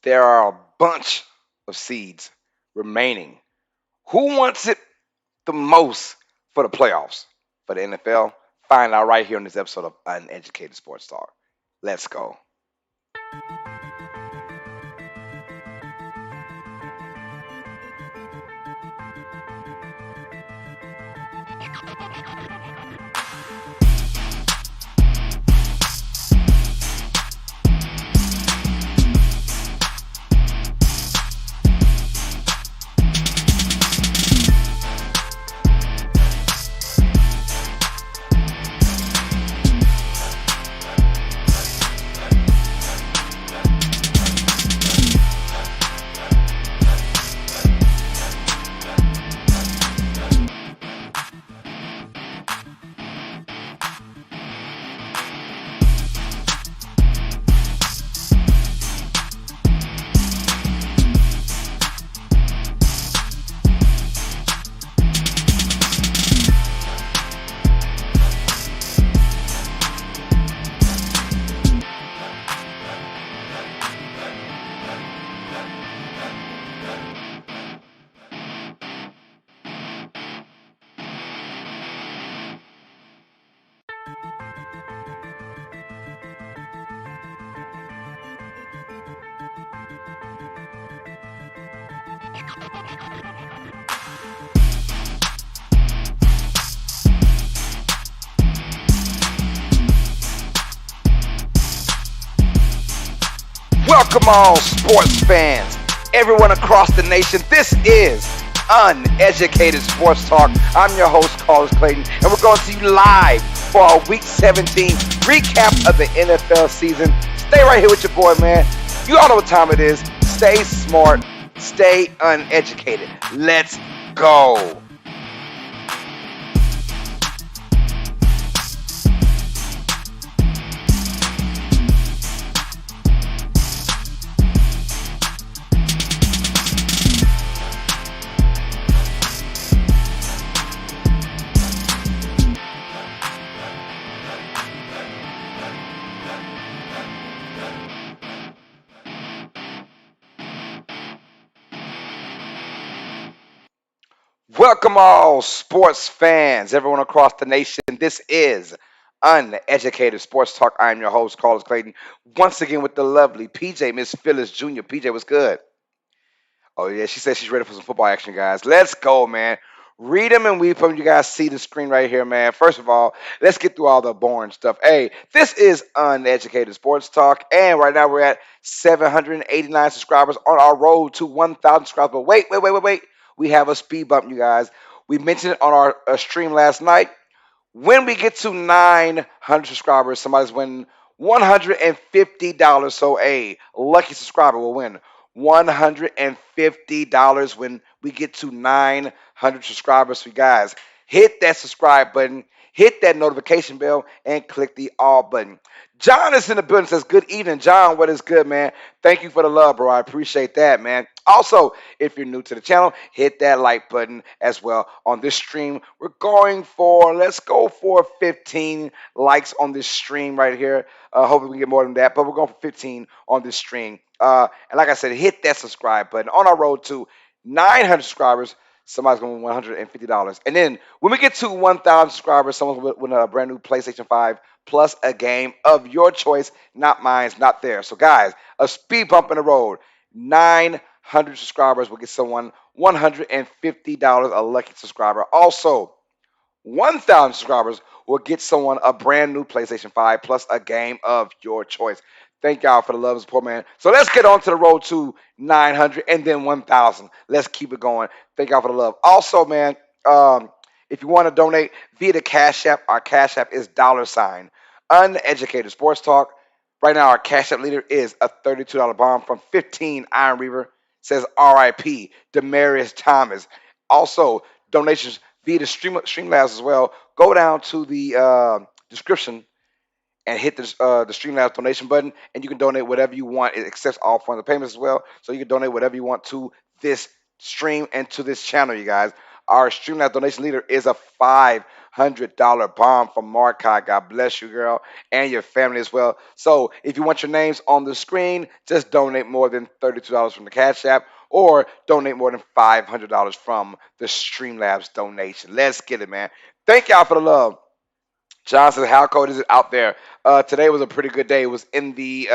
There are a bunch of seeds remaining. Who wants it the most for the playoffs for the NFL? Find out right here on this episode of Uneducated Sports Talk. Let's go. Welcome all sports fans, everyone across the nation. This is Uneducated Sports Talk. I'm your host, Carlos Clayton, and we're going to you live for our Week 17 recap of the NFL season. Stay right here with your boy, man. You all know what time it is. Stay smart, stay uneducated. Let's go. Welcome all sports fans, everyone across the nation. This is Uneducated Sports Talk. I'm your host, Carlos Clayton, once again with the lovely PJ, Miss Phyllis Jr. PJ, what's good? Oh, yeah, she said she's ready for some football action, guys. Let's go, man. Read them and weep them. You guys see the screen right here, man. First of all, let's get through all the boring stuff. Hey, this is Uneducated Sports Talk, and right now we're at 789 subscribers on our road to 1,000 subscribers. But wait. We have a speed bump, you guys. We mentioned it on our stream last night. When we get to 900 subscribers, somebody's winning $150. So a lucky subscriber will win $150 when we get to 900 subscribers. So you guys, hit that subscribe button, hit that notification bell, and click the all button. John is in the building, says, good evening. John, what is good, man? Thank you for the love, bro. I appreciate that, man. Also, if you're new to the channel, hit that like button as well. On this stream, let's go for 15 likes on this stream right here. Hopefully we can get more than that, but we're going for 15 on this stream. And like I said, hit that subscribe button. On our road to 900 subscribers, somebody's going to win $150. And then when we get to 1,000 subscribers, someone's going to win a brand new PlayStation 5 plus a game of your choice, not mine, not theirs. So guys, a speed bump in the road. 900 subscribers will get someone $150, a lucky subscriber. Also, 1,000 subscribers will get someone a brand new PlayStation 5 plus a game of your choice. Thank y'all for the love and support, man. So let's get on to the road to 900 and then 1,000. Let's keep it going. Thank y'all for the love. Also, man, if you want to donate via the Cash App, our Cash App is $ Uneducated Sports Talk. Right now, our Cash App leader is a $32 bomb from 15 Iron Reaver. Says RIP, Demarius Thomas. Also, donations via the Streamlabs as well. Go down to the description and hit the Streamlabs donation button, and you can donate whatever you want. It accepts all forms of payments as well, so you can donate whatever you want to this stream and to this channel, you guys. Our Streamlabs donation leader is a $5 $100 bomb from Markai. God bless you, girl, and your family as well. So if you want your names on the screen, just donate more than $32 from the Cash App or donate more than $500 from the Streamlabs donation. Let's get it, man. Thank y'all for the love. Johnson, how cold is it out there? Today was a pretty good day. It was in the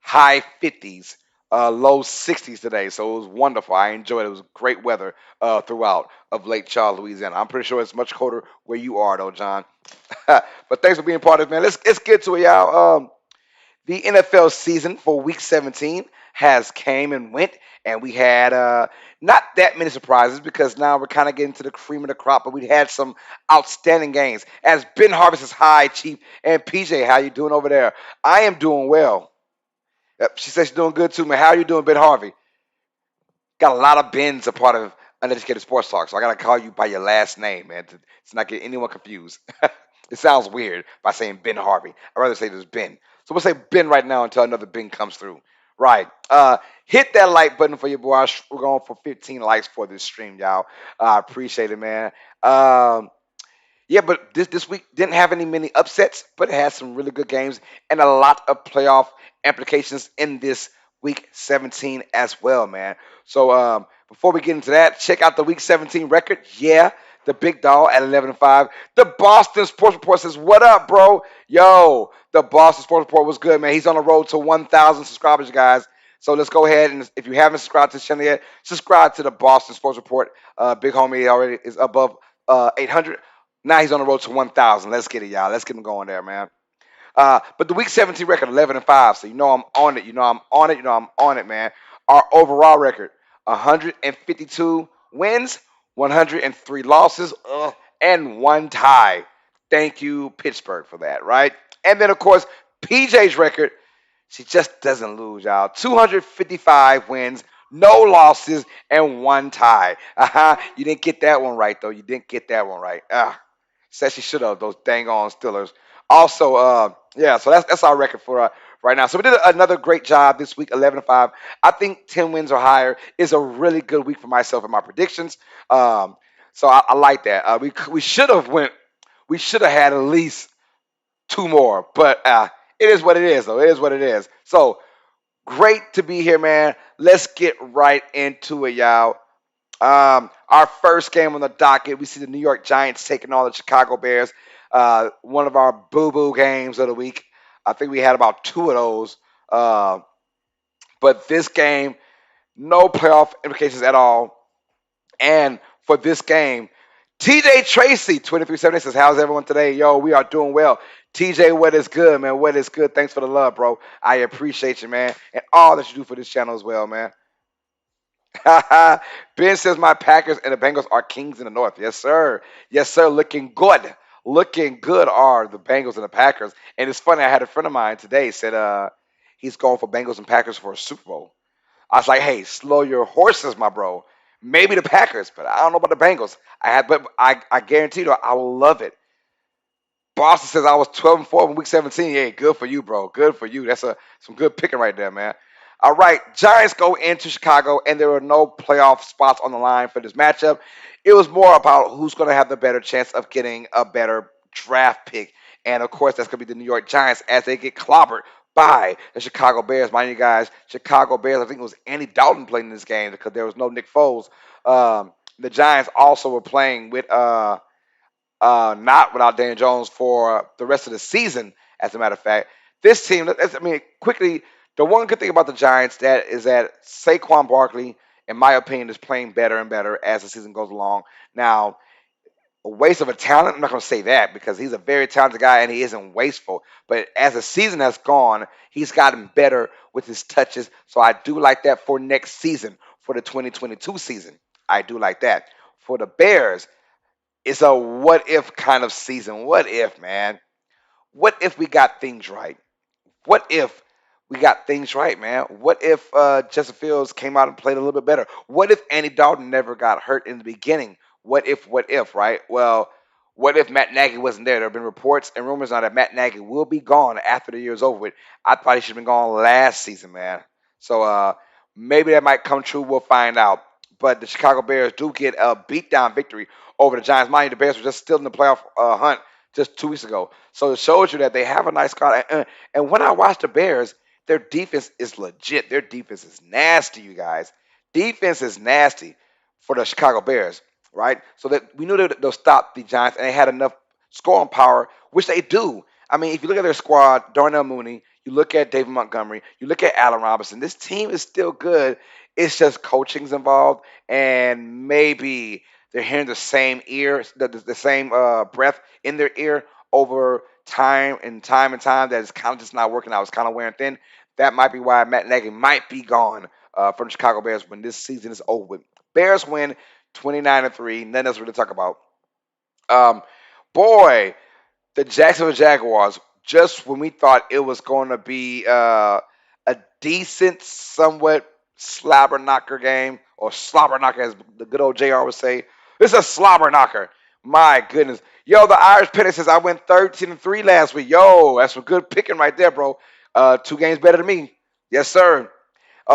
high 50s, low 60s today. So it was wonderful. I enjoyed it. It was great weather throughout of Lake Charles, Louisiana. I'm pretty sure it's much colder where you are, though, John. But thanks for being part of it, man. Let's get to it, y'all. The NFL season for Week 17 has came and went, and we had not that many surprises because now we're kind of getting to the cream of the crop. But we had some outstanding games. As Ben Harvey says, "Hi, Chief," and PJ, how you doing over there? I am doing well. Yep, she says she's doing good too, man. How are you doing, Ben Harvey? Got a lot of Bens a part of Uneducated Sports Talk, so I gotta call you by your last name, man, to not get anyone confused. It sounds weird by saying Ben Harvey. I'd rather say this Ben. So we'll say Ben right now until another Ben comes through. Right. Hit that like button for your boy. We're going for 15 likes for this stream, y'all. I appreciate it, man. Yeah, but this week didn't have any many upsets, but it had some really good games and a lot of playoff implications in this week 17 as well, man. So before we get into that, check out the week 17 record. Yeah, the big dog at 11-5. The Boston Sports Report says, "What up, bro? Yo, the Boston Sports Report was good, man. He's on the road to 1,000 subscribers, guys." So let's go ahead and if you haven't subscribed to the channel yet, subscribe to the Boston Sports Report. Big homie already is above 800. Now he's on the road to 1,000. Let's get it, y'all. Let's get him going there, man. But the week 17 record, 11-5. So you know I'm on it. You know I'm on it. You know I'm on it, man. Our overall record, 152 wins, 103 losses, and one tie. Thank you, Pittsburgh, for that, right? And then, of course, PJ's record, she just doesn't lose, y'all. 255 wins, no losses, and one tie. You didn't get that one right, though. You didn't get that one right. Said she should have, those dang on Steelers. Also, yeah, so that's our record for right now. So we did another great job this week, 11-5. I think 10 wins or higher is a really good week for myself and my predictions. So I like that. We should have went. We should have had at least two more, but it is what it is, though. It is what it is. So great to be here, man. Let's get right into it, y'all. Our first game on the docket, we see the New York Giants taking on the Chicago Bears. One of our boo-boo games of the week. I think we had about two of those. Uh, but this game, no playoff implications at all. And for this game, TJ Tracy, 2370 says, "How's everyone today? Yo, we are doing well. TJ, what is good, man? What is good? Thanks for the love, bro. I appreciate you, man. And all that you do for this channel as well, man." Ben says my Packers and the Bengals are kings in the North. Yes, sir. Yes, sir. Looking good. Looking good are the Bengals and the Packers. And it's funny, I had a friend of mine today said he's going for Bengals and Packers for a Super Bowl. I was like, hey, slow your horses, my bro. Maybe the Packers, but I don't know about the Bengals. I guarantee you I will love it. Boston says I was 12-4 in week 17. Yeah, good for you, bro. Good for you. That's some good picking right there, man. All right, Giants go into Chicago, and there were no playoff spots on the line for this matchup. It was more about who's going to have the better chance of getting a better draft pick. And of course, that's going to be the New York Giants as they get clobbered by the Chicago Bears. Mind you guys, Chicago Bears, I think it was Andy Dalton playing in this game because there was no Nick Foles. The Giants also were playing with not without Daniel Jones for the rest of the season. As a matter of fact, this team. I mean, quickly, the one good thing about the Giants that is that Saquon Barkley, in my opinion, is playing better and better as the season goes along. Now, a waste of a talent. I'm not going to say that because he's a very talented guy and he isn't wasteful. But as the season has gone, he's gotten better with his touches. So I do like that for next season, for the 2022 season. I do like that. For the Bears, it's a what if kind of season. What if, man? What if we got things right? What if we got things right, man? What if Justin Fields came out and played a little bit better? What if Andy Dalton never got hurt in the beginning? What if, right? Well, what if Matt Nagy wasn't there? There have been reports and rumors now that Matt Nagy will be gone after the year is over with. I thought he should have been gone last season, man. So maybe that might come true. We'll find out. But the Chicago Bears do get a beatdown victory over the Giants. Mind you, the Bears were just still in the playoff hunt just 2 weeks ago. So it shows you that they have a nice squad. And when I watch the Bears, their defense is legit. Their defense is nasty, you guys. Defense is nasty for the Chicago Bears, right? So that we knew that they'll stop the Giants, and they had enough scoring power, which they do. I mean, if you look at their squad, Darnell Mooney, you look at David Montgomery, you look at Allen Robinson, this team is still good. It's just coaching's involved, and maybe they're hearing the same ear, the same breath in their ear over time that it's kind of just not working out. It's kind of wearing thin. That might be why Matt Nagy might be gone from the Chicago Bears when this season is over with. Bears win 29-3. Nothing else really to talk about. Um, boy, the Jacksonville Jaguars, just when we thought it was going to be a decent, somewhat slobber knocker game, or slobber knocker, as the good old JR would say, it's a slobber knocker. My goodness. Yo, the Irish Penny says I went 13-3 last week. Yo, that's some good picking right there, bro. 2 games better than me. Yes, sir.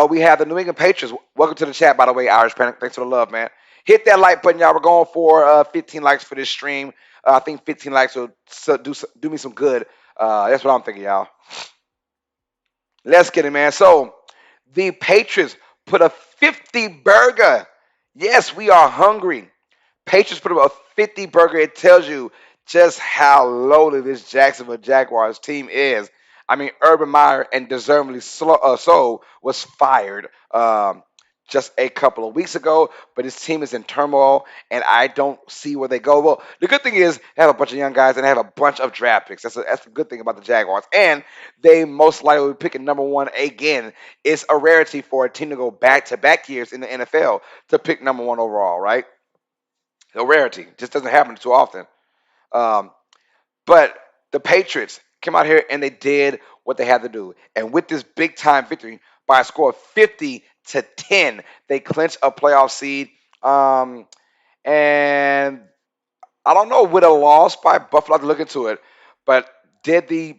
We have the New England Patriots. Welcome to the chat, by the way, Irish Panic. Thanks for the love, man. Hit that like button, y'all. We're going for 15 likes for this stream. I think 15 likes will do me some good. That's what I'm thinking, y'all. Let's get it, man. So the Patriots put a 50 burger. Yes, we are hungry. Patriots put up a 50 burger. It tells you just how lowly this Jacksonville Jaguars team is. I mean, Urban Meyer, and deservedly so, was fired just a couple of weeks ago, but his team is in turmoil, and I don't see where they go. Well, the good thing is they have a bunch of young guys and they have a bunch of draft picks. That's the good thing about the Jaguars. And they most likely will be picking number one again. It's a rarity for a team to go back-to-back years in the NFL to pick number one overall, right? A rarity. Just doesn't happen too often. Um, but the Patriots came out here and they did what they had to do. And with this big time victory by a score of 50-10, they clinched a playoff seed. And I don't know, with a loss by Buffalo, I have to look into it. But did the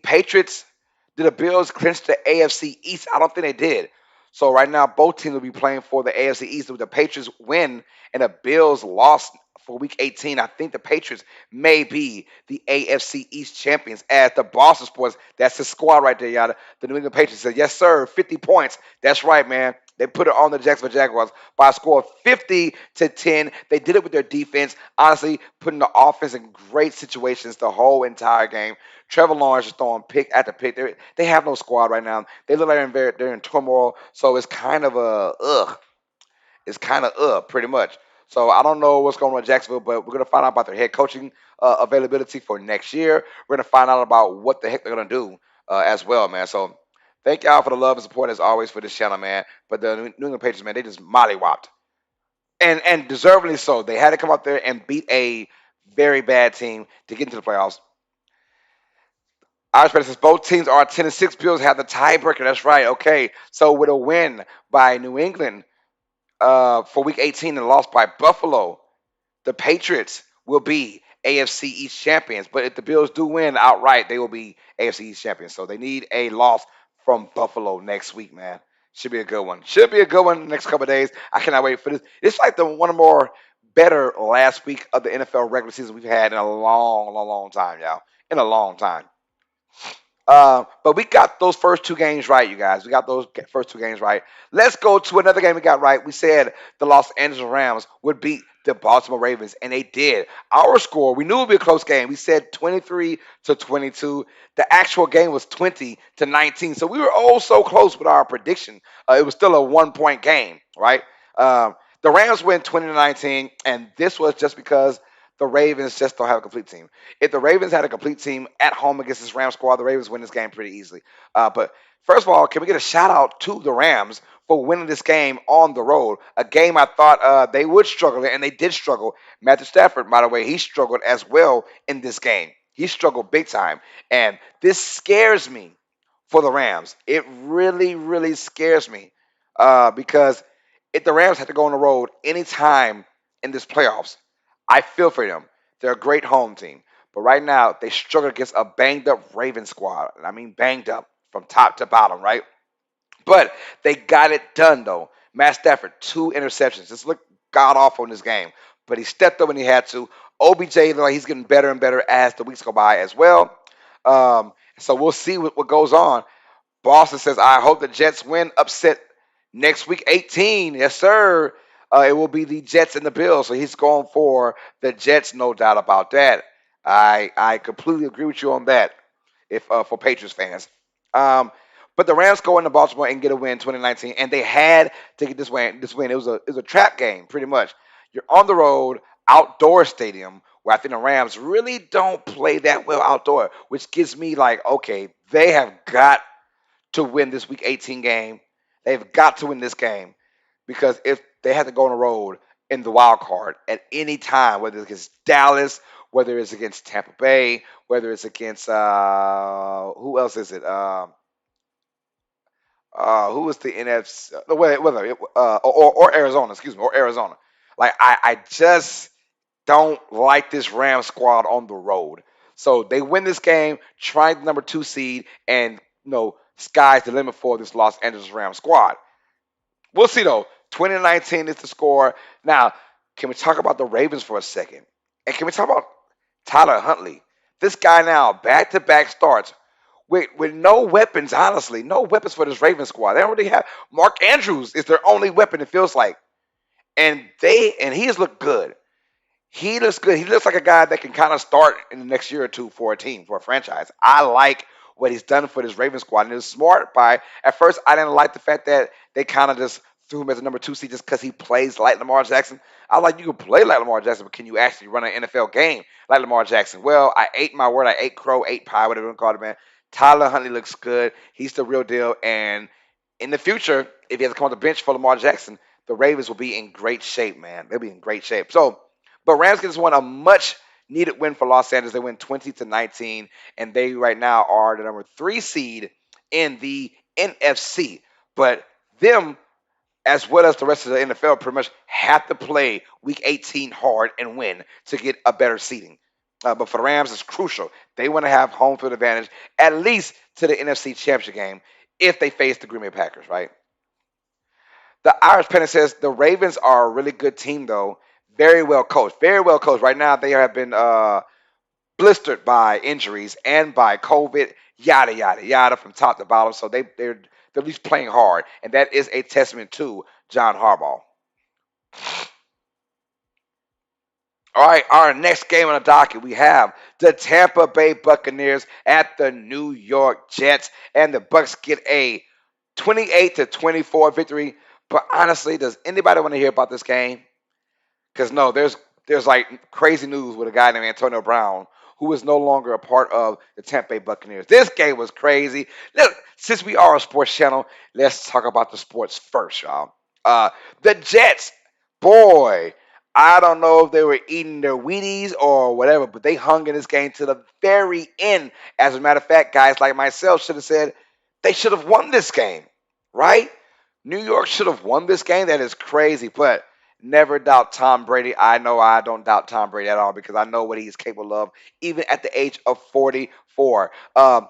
Bills clinch the AFC East? I don't think they did. So right now, both teams will be playing for the AFC East. With the Patriots win and the Bills lost for Week 18, I think the Patriots may be the AFC East champions. As the Boston Sports, that's the squad right there, y'all. The New England Patriots said, yes, sir, 50 points. That's right, man. They put it on the Jacksonville Jaguars by a score of 50-10. They did it with their defense, honestly, putting the offense in great situations the whole entire game. Trevor Lawrence is throwing pick after pick. They have no squad right now. They look like they're in turmoil, so it's kind of a ugh. It's kind of pretty much. So I don't know what's going on with Jacksonville, but we're gonna find out about their head coaching availability for next year. We're gonna find out about what the heck they're gonna do as well, man. So thank y'all for the love and support as always for this channel, man. But the New England Patriots, man, they just mollywopped, and deservedly so. They had to come out there and beat a very bad team to get into the playoffs. Irish says both teams are 10-6. Bills have the tiebreaker. That's right. Okay, so with a win by New England for Week 18 and lost by Buffalo, the Patriots will be AFC East champions. But if the Bills do win outright, they will be AFC East champions. So they need a loss from Buffalo next week, man. Should be a good one. Should be a good one the next couple of days. I cannot wait for this. It's like the one of more better last week of the NFL regular season we've had in a long, long, long time, y'all. In a long time. But we got those first 2 games right, you guys. We got those first 2 games right. Let's go to another game we got right. We said the Los Angeles Rams would beat the Baltimore Ravens, and they did. Our score, we knew it would be a close game. We said 23-22. The actual game was 20-19. So we were oh so close with our prediction. It was still a 1-point game, right? The Rams win 20-19, and this was just because the Ravens just don't have a complete team. If the Ravens had a complete team at home against this Rams squad, the Ravens win this game pretty easily. But first of all, can we get a shout out to the Rams for winning this game on the road? A game I thought they would struggle in, and they did struggle. Matthew Stafford, by the way, he struggled as well in this game. He struggled big time. And this scares me for the Rams. It really, really scares me because if the Rams have to go on the road anytime in this playoffs, I feel for them. They're a great home team. But right now, they struggle against a banged up Ravens squad. And I mean banged up from top to bottom, right? But they got it done, though. Matt Stafford, 2 interceptions. Just look god awful in this game. but he stepped up when he had to. OBJ looked like he's getting better and better as the weeks go by as well. So we'll see what goes on. Boston says, I hope the Jets win upset next week 18. Yes, sir. It will be the Jets and the Bills. So he's going for the Jets, no doubt about that. I completely agree with you on that. If for Patriots fans, um, but the Rams go into Baltimore and get a win 2019, and they had to get this win. This win. It was a trap game, pretty much. You're on the road, outdoor stadium, where I think the Rams really don't play that well outdoor, which gives me like, okay, they have got to win this Week 18 game. They've got to win this game because if they have to go on the road in the wild card at any time, whether it's against Dallas, whether it's against Tampa Bay, whether it's against who else is it? Who is the NFC? Whether or Arizona, excuse me, or Arizona. Like I just don't like this Rams squad on the road. So they win this game, trying the number 2 seed, and sky's the limit for this Los Angeles Rams squad. We'll see though. 2019 is the score. Now, can we talk about the Ravens for a second? And can we talk about Tyler Huntley? This guy now, back-to-back starts with no weapons, honestly. No weapons for this Ravens squad. They don't really have Mark Andrews is their only weapon, it feels like. And he has looked good. He looks good. He looks like a guy that can kind of start in the next year or two for a team, for a franchise. I like what he's done for this Ravens squad. And it was smart by, at first, I didn't like the fact that they kind of just threw him as a number 2 seed just because he plays like Lamar Jackson. I like you can play like Lamar Jackson, but can you actually run an NFL game like Lamar Jackson? Well, I ate my word. I ate crow, ate pie, whatever you want to call it, man. Tyler Huntley looks good. He's the real deal. And in the future, if he has to come on the bench for Lamar Jackson, the Ravens will be in great shape, man. They'll be in great shape. So, but Rams just won a much needed win for Los Angeles. They win 20-19, and they right now are the number 3 seed in the NFC. But them, as well as the rest of the NFL, pretty much have to play Week 18 hard and win to get a better seeding. But for the Rams, it's crucial. They want to have home field advantage at least to the NFC Championship game if they face the Green Bay Packers, right? The Irish Pennant says the Ravens are a really good team, though. Very well coached. Very well coached. Right now, they have been blistered by injuries and by COVID, yada, yada, yada, from top to bottom. So they're at least playing hard. And that is a testament to John Harbaugh. All right, our next game on the docket, we have the Tampa Bay Buccaneers at the New York Jets. And the Bucks get a 28-24 victory. But honestly, does anybody want to hear about this game? Because no, there's like crazy news with a guy named Antonio Brown who is no longer a part of the Tampa Bay Buccaneers. This game was crazy. Look, since we are a sports channel, let's talk about the sports first, y'all. The Jets, boy, I don't know if they were eating their Wheaties or whatever, but they hung in this game to the very end. As a matter of fact, guys like myself should have said they should have won this game, right? New York should have won this game. That is crazy, but never doubt Tom Brady. I know I don't doubt Tom Brady at all because I know what he's capable of, even at the age of 44. The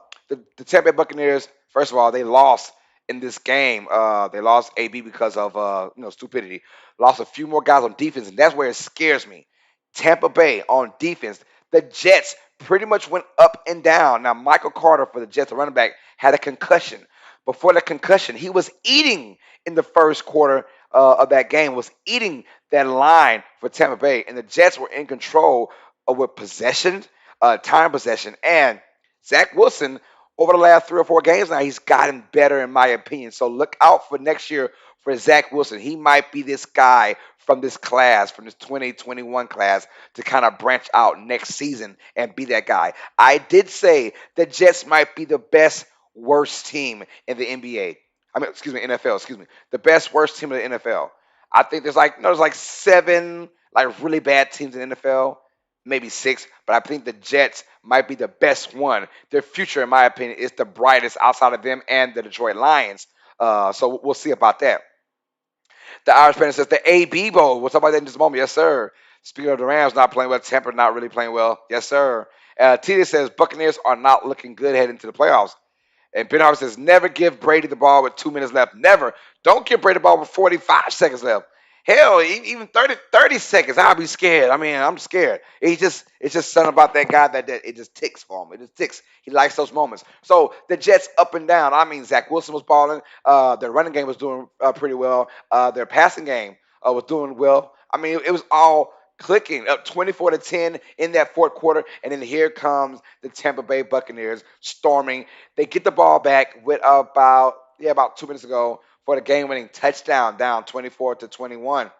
Tampa Bay Buccaneers, first of all, they lost in this game. They lost AB because of stupidity. Lost a few more guys on defense, and that's where it scares me. Tampa Bay on defense. The Jets pretty much went up and down. Now, Michael Carter for the Jets, the running back, had a concussion. Before the concussion, he was eating in the first quarter of that game, was eating that line for Tampa Bay, and the Jets were in control of with possession, time possession, and Zach Wilson over the last 3 or 4 games now, he's gotten better in my opinion. So look out for next year for Zach Wilson. He might be this guy from this class, from this 2021 class, to kind of branch out next season and be that guy. I did say the Jets might be the best worst team in the NBA. I mean, excuse me, NFL. Excuse me, the best worst team in the NFL. I think there's like 7 like really bad teams in the NFL, maybe 6, but I think the Jets might be the best one. Their future, in my opinion, is the brightest outside of them and the Detroit Lions. So we'll see about that. The Irish fan says the AB Bowl. We'll talk about that in just a moment. Yes, sir. Speaking of the Rams not playing well, Tampa not really playing well. Yes, sir. TD says Buccaneers are not looking good heading to the playoffs. And Ben Harvey says, never give Brady the ball with 2 minutes left. Never. Don't give Brady the ball with 45 seconds left. Hell, even 30 seconds, I'll be scared. I mean, I'm scared. It's just something about that guy that it just ticks for him. It just ticks. He likes those moments. So the Jets up and down. I mean, Zach Wilson was balling. Their running game was doing pretty well. Their passing game was doing well. I mean, it was all clicking up 24-10 in that fourth quarter, and then here comes the Tampa Bay Buccaneers storming. They get the ball back with about 2 minutes ago for the game-winning touchdown, down 24-21.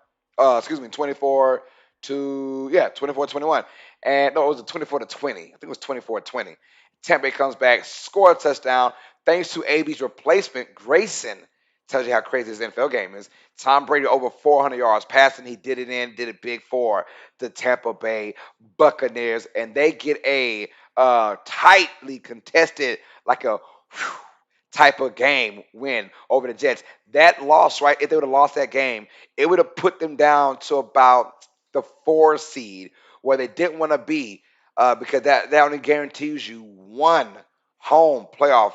Excuse me, 24-21. And no, it was a 24-20. I think it was 24-20. Tampa Bay comes back, score a touchdown thanks to AB's replacement, Grayson. Tells you how crazy this NFL game is. Tom Brady over 400 yards passing. He did it big for the Tampa Bay Buccaneers, and they get a tightly contested, like a whew, type of game win over the Jets. That loss, right? If they would have lost that game, it would have put them down to about the 4 seed where they didn't want to be, because that only guarantees you one home playoff,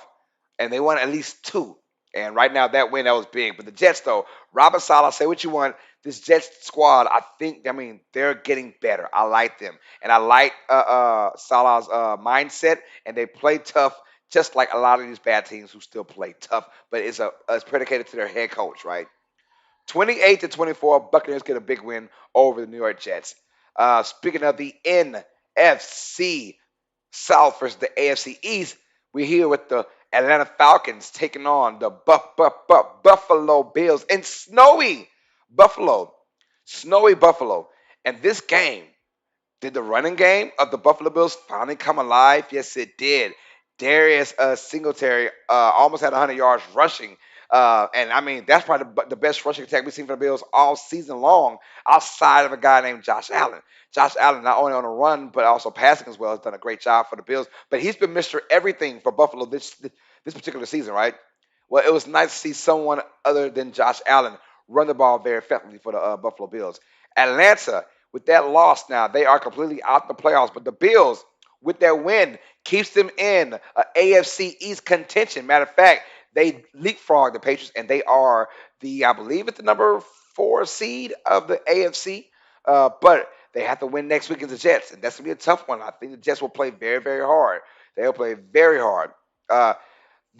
and they won at least two. And right now, that win that was big. But the Jets, though, Robert Saleh, say what you want. This Jets squad, I mean, they're getting better. I like them, and I like Salah's mindset, and they play tough, just like a lot of these bad teams who still play tough. But it's predicated to their head coach, right? 28-24, Buccaneers get a big win over the New York Jets. Speaking of the NFC South versus the AFC East, we're here with the Atlanta Falcons taking on the Buffalo Bills in Buffalo, snowy Buffalo. And this game, did the running game of the Buffalo Bills finally come alive? Yes, it did. Darius Singletary almost had 100 yards rushing. And I mean, that's probably the best rushing attack we've seen for the Bills all season long, outside of a guy named Josh Allen. Josh Allen, not only on the run, but also passing as well, has done a great job for the Bills. But he's been Mr. Everything for Buffalo this particular season, right? Well, it was nice to see someone other than Josh Allen run the ball very effectively for the Buffalo Bills. Atlanta, with that loss now, they are completely out the playoffs. But the Bills, with their win, keeps them in AFC East contention. Matter of fact, they leapfrog the Patriots, and they are I believe it's the number 4 seed of the AFC. But they have to win next week against the Jets, and that's gonna be a tough one. I think the Jets will play very, very hard. They'll play very hard. The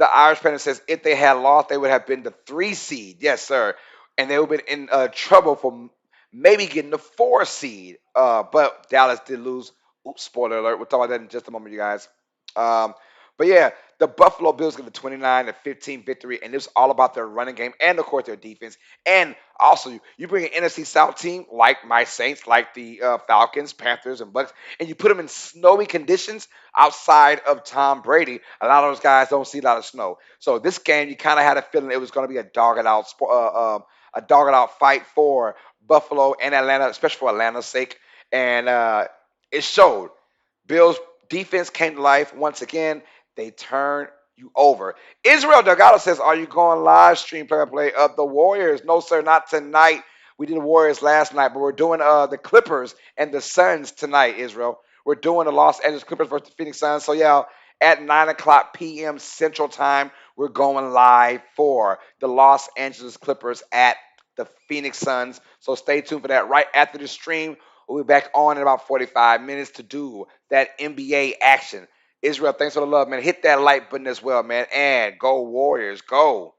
Irish Pennant says if they had lost, they would have been the 3 seed. Yes, sir. And they would have been in trouble for maybe getting the 4 seed. But Dallas did lose. Oops, spoiler alert. We'll talk about that in just a moment, you guys. Um, but yeah, the Buffalo Bills get the 29-15 victory, and it was all about their running game and, of course, their defense. And also, you bring an NFC South team like my Saints, like the Falcons, Panthers, and Bucks, and you put them in snowy conditions outside of Tom Brady. A lot of those guys don't see a lot of snow. So this game, you kind of had a feeling it was going to be a dogged out fight for Buffalo and Atlanta, especially for Atlanta's sake. And it showed. Bills defense came to life once again. They turned you over. Israel Delgado says, "Are you going live stream play-by-play of the Warriors?" No, sir, not tonight. We did the Warriors last night, but we're doing the Clippers and the Suns tonight. Israel, we're doing the Los Angeles Clippers versus the Phoenix Suns. So yeah, at 9 o'clock p.m. Central Time, we're going live for the Los Angeles Clippers at the Phoenix Suns. So stay tuned for that. Right after the stream, we'll be back on in about 45 minutes to do that NBA action. Israel, thanks for the love, man. Hit that like button as well, man. And go Warriors, go.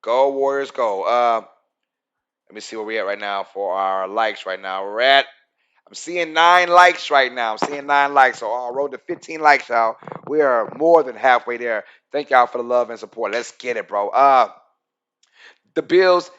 Go Warriors, go. Let me see where we at right now for our likes right now. I'm seeing 9 likes right now. I'm seeing 9 likes. So on road to 15 likes, y'all. We are more than halfway there. Thank y'all for the love and support. Let's get it, bro. The Bills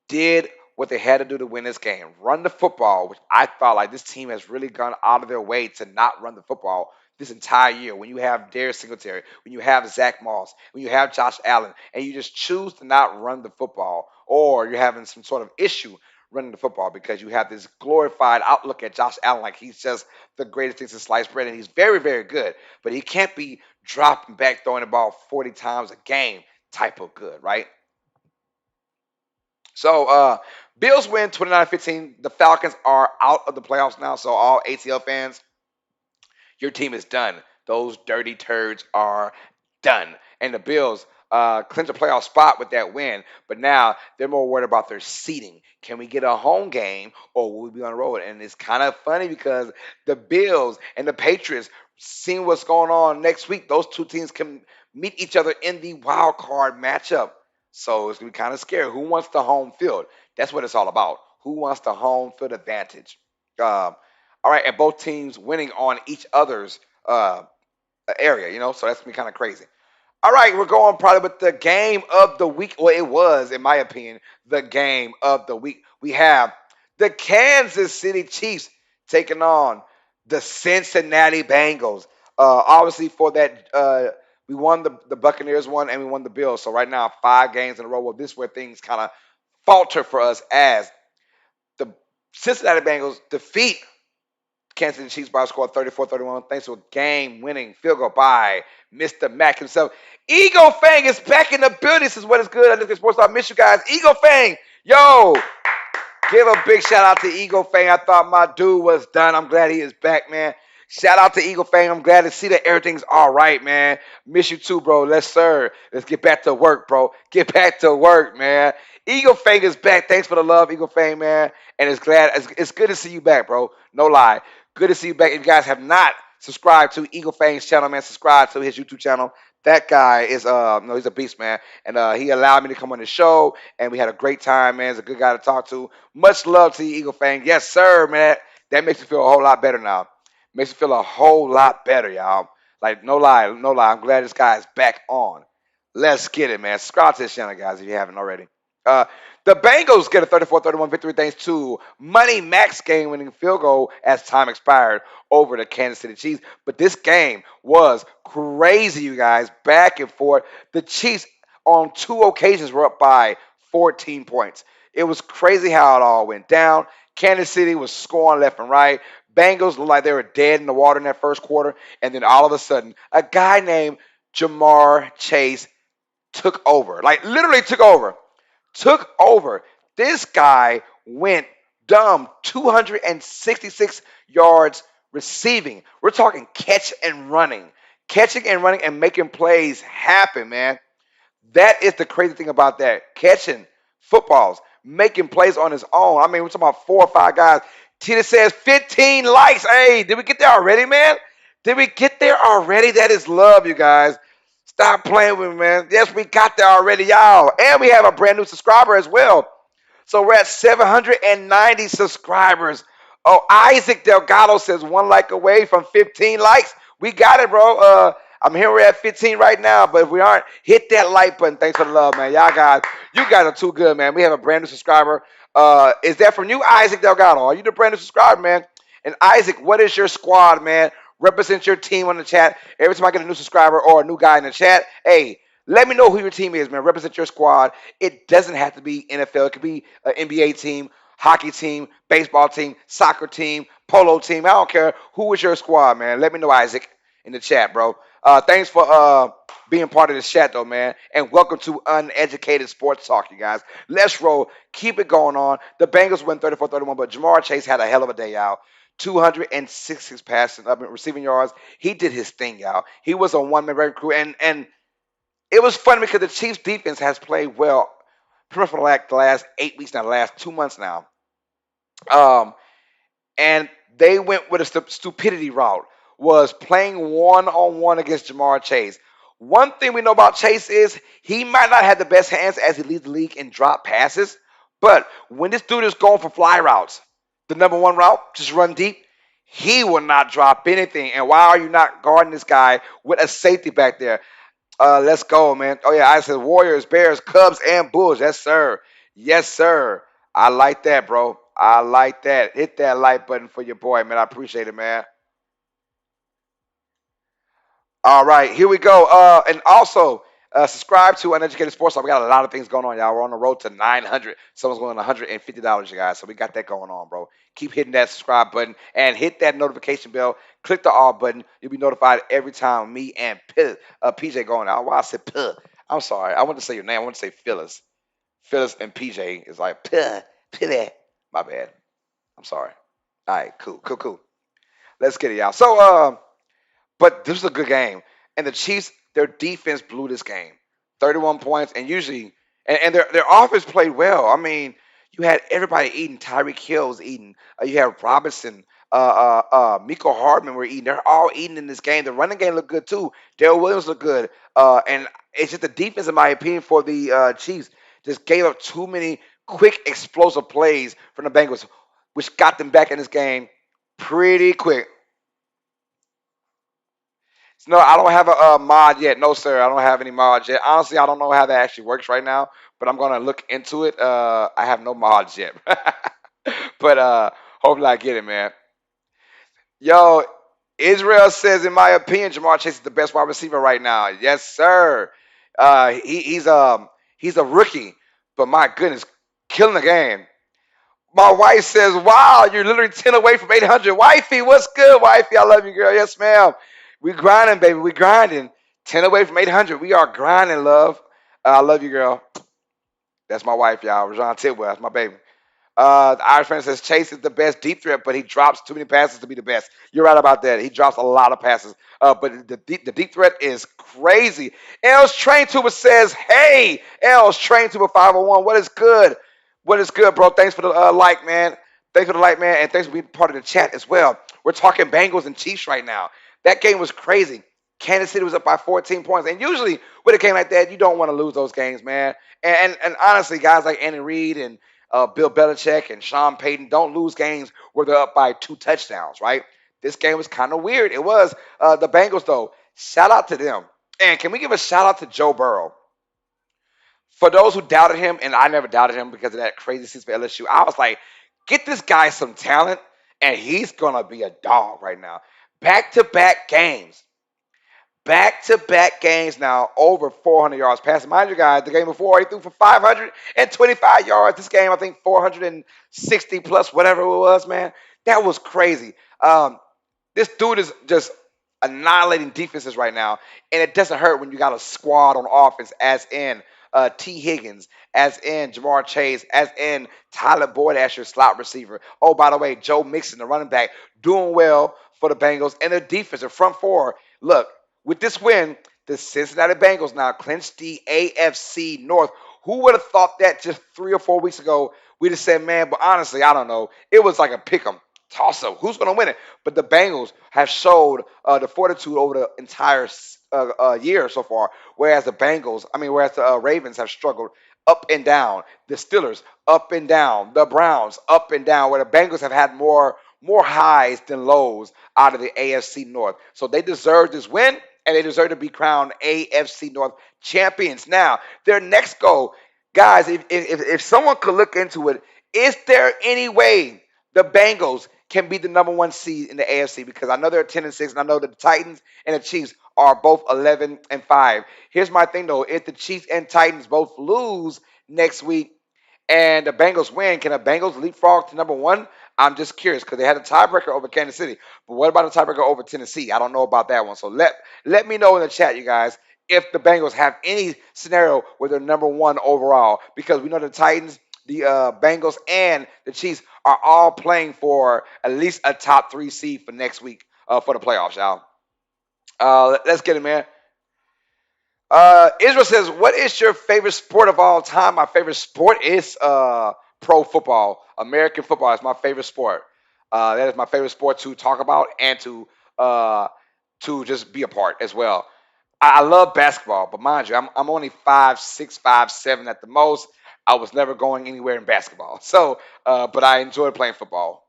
did what they had to do to win this game. Run the football, which I thought like this team has really gone out of their way to not run the football this entire year. When you have Darius Singletary, when you have Zach Moss, when you have Josh Allen, and you just choose to not run the football, or you're having some sort of issue running the football because you have this glorified outlook at Josh Allen like he's just the greatest thing since sliced bread, and he's very, very good, but he can't be dropping back, throwing the ball 40 times a game type of good, right? So Bills win 29-15. The Falcons are out of the playoffs now. So all ATL fans, your team is done. Those dirty turds are done. And the Bills clinch a playoff spot with that win. But now they're more worried about their seeding. Can we get a home game or will we be on the road? And it's kind of funny because the Bills and the Patriots, seeing what's going on next week, those two teams can meet each other in the wild card matchup. So it's gonna be kind of scary. Who wants the home field? That's what it's all about. Who wants the home field advantage? All right, and both teams winning on each other's area, so that's gonna be kind of crazy. All right, we're going probably with the game of the week. Well, it was, in my opinion, the game of the week. We have the Kansas City Chiefs taking on the Cincinnati Bengals. Obviously, for that, we won the Buccaneers one and we won the Bills. So right now, 5 games in a row. Well, this is where things kind of falter for us as the Cincinnati Bengals defeat Kansas City Chiefs by a score of 34-31 thanks to a game-winning field goal by Mr. Mack himself. Eagle Fang is back in the building. This is what is good. I think sports. I miss you guys. Eagle Fang, yo, give a big shout out to Eagle Fang. I thought my dude was done. I'm glad he is back, man. Shout out to Eagle Fang. I'm glad to see that everything's all right, man. Miss you too, bro. Let's sir. Let's get back to work, bro. Get back to work, man. Eagle Fang is back. Thanks for the love, Eagle Fang, man. And it's good to see you back, bro. No lie. Good to see you back. If you guys have not subscribed to Eagle Fang's channel, man, subscribe to his YouTube channel. That guy is no, he's a beast, man. And he allowed me to come on the show, and we had a great time, man. He's a good guy to talk to. Much love to you, Eagle Fang. Yes, sir, man. That makes me feel a whole lot better now. Makes me feel a whole lot better, y'all. Like, no lie, no lie. I'm glad this guy is back on. Let's get it, man. Subscribe to this channel, guys, if you haven't already. Uh, the Bengals get a 34-31 victory thanks to Money Max game-winning field goal as time expired over the Kansas City Chiefs. But this game was crazy, you guys, back and forth. The Chiefs on 2 occasions were up by 14 points. It was crazy how it all went down. Kansas City was scoring left and right. Bengals looked like they were dead in the water in that first quarter. And then all of a sudden, a guy named Jamar Chase took over. Like, literally took over. Took over. This guy went dumb 266 yards receiving. We're talking catch and running. Catching and running and making plays happen, man. That is the crazy thing about that. Catching footballs, making plays on his own. I mean, we're talking about 4 or 5 guys. Tina says 15 likes. Hey, did we get there already, man? Did we get there already? That is love, you guys. Stop playing with me, man. Yes, we got there already, y'all. And we have a brand new subscriber as well. So we're at 790 subscribers. Oh, Isaac Delgado says 1 like away from 15 likes. We got it, bro. I'm here. We're at 15 right now, but if we aren't, hit that like button. Thanks for the love, man. Y'all guys, you guys are too good, man. We have a brand new subscriber. Is that from you, Isaac Delgado? Are you the brand new subscriber, man? And Isaac, what is your squad, man? Represent your team on the chat. Every time I get a new subscriber or a new guy in the chat, hey, let me know who your team is, man. Represent your squad. It doesn't have to be NFL. It could be an NBA team, hockey team, baseball team, soccer team, polo team. I don't care. Who is your squad, man? Let me know, Isaac, in the chat, bro. Thanks for being part of this chat, though, man. And welcome to Uneducated Sports Talk, you guys. Let's roll. Keep it going on. The Bengals win 34-31, but Jamar Chase had a hell of a day out. 266 passing, receiving yards. He did his thing, y'all. He was a one-man record crew, and it was funny because the Chiefs' defense has played well pretty much for the last 8 weeks now, the last 2 months now. And they went with a stupidity route, was playing one-on-one against Jamar Chase. One thing we know about Chase is he might not have the best hands as he leads the league in drop passes, but when this dude is going for fly routes, the number one route, just run deep, he will not drop anything. And why are you not guarding this guy with a safety back there? Let's go, man. Oh, yeah, I said Warriors, Bears, Cubs, and Bulls. Yes, sir. Yes, sir. I like that, bro. I like that. Hit that like button for your boy, man. I appreciate it, man. All right, here we go. And also, subscribe to Uneducated Sports. We got a lot of things going on, y'all. We're on the road to 900. Someone's going $150, you guys. So we got that going on, bro. Keep hitting that subscribe button and hit that notification bell. Click the all button. You'll be notified every time me and PJ going out. Why I said P? I'm sorry. I want to say your name. I want to say Phyllis. Phyllis and PJ is like P. My bad. I'm sorry. All right, cool, cool, cool. Let's get it, y'all. So, but this was a good game. And the Chiefs, their defense blew this game. 31 points, and usually, and their offense played well. I mean, you had everybody eating. Tyreek Hill was eating. You had Robinson, Miko Hardman were eating. They're all eating in this game. The running game looked good too. Darrell Williams looked good. And it's just the defense, in my opinion, for the Chiefs just gave up too many quick, explosive plays from the Bengals, which got them back in this game pretty quick. No, I don't have a, mod yet. No, sir, I don't have any mods yet. Honestly, I don't know how that actually works right now, but I'm gonna look into it. I have no mods yet, but hopefully I get it, man. Yo, Israel says, in my opinion, Jamar Chase is the best wide receiver right now. Yes, sir. He's a rookie, but my goodness, killing the game. My wife says, "Wow, you're literally 10 away from 800." Wifey, what's good, wifey? I love you, girl. Yes, ma'am. We grinding, baby. We grinding. 10 away from 800. We are grinding, love. I love you, girl. That's my wife, y'all. Rajon Tidwell. That's my baby. The Irish fan says Chase is the best deep threat, but he drops too many passes to be the best. You're right about that. He drops a lot of passes, but the deep threat is crazy. Els Train Tuber says, "Hey, Els Train Tuber 501, what is good? What is good, bro? Thanks for the like, man. Thanks for the like, man, and thanks for being part of the chat as well. We're talking Bengals and Chiefs right now. That game was crazy. Kansas City was up by 14 points, and usually with a game like that, you don't want to lose those games, man. And honestly, guys like Andy Reid and Bill Belichick and Sean Payton don't lose games where they're up by 2 touchdowns, right? This game was kind of weird. It was the Bengals, though. Shout out to them. And can we give a shout out to Joe Burrow? For those who doubted him, and I never doubted him because of that crazy season for LSU, I was like, get this guy some talent, and he's going to be a dog right now. Back to back games. Back to back games now, over 400 yards passing. Mind you, guys, the game before he threw for 525 yards. This game, I think 460 plus, whatever it was, man. That was crazy. This dude is just annihilating defenses right now, and it doesn't hurt when you got a squad on offense, as in T. Higgins, as in Jamar Chase, as in Tyler Boyd as your slot receiver. Oh, by the way, Joe Mixon, the running back, doing well for the Bengals, and their defense, the front four. Look, with this win, the Cincinnati Bengals now clinch the AFC North. Who would have thought that just 3 or 4 weeks ago? We'd have said, man, but honestly, I don't know. It was like a pick 'em toss up. Who's going to win it? But the Bengals have showed the fortitude over the entire year so far, whereas whereas the Ravens have struggled up and down. The Steelers up and down. The Browns up and down. Where the Bengals have had more highs than lows out of the AFC North. So they deserve this win, and they deserve to be crowned AFC North champions. Now, their next goal, guys, if someone could look into it, is there any way the Bengals can be the number one seed in the AFC? Because I know they're 10-6, and I know that the Titans and the Chiefs are both 11-5. Here's my thing though: if the Chiefs and Titans both lose next week and the Bengals win, can the Bengals leapfrog to number one? I'm just curious because they had a tiebreaker over Kansas City. But what about a tiebreaker over Tennessee? I don't know about that one. So let me know in the chat, you guys, if the Bengals have any scenario where they're number one overall. Because we know the Titans, the Bengals, and the Chiefs are all playing for at least a top three seed for next week for the playoffs, y'all. Let's get it, man. Israel says, "What is your favorite sport of all time?" My favorite sport is pro football. American football is my favorite sport. That is my favorite sport to talk about and uh, to just be a part as well. I love basketball, but mind you, I'm only 5'6", 5'7" at the most. I was never going anywhere in basketball, so but I enjoyed playing football.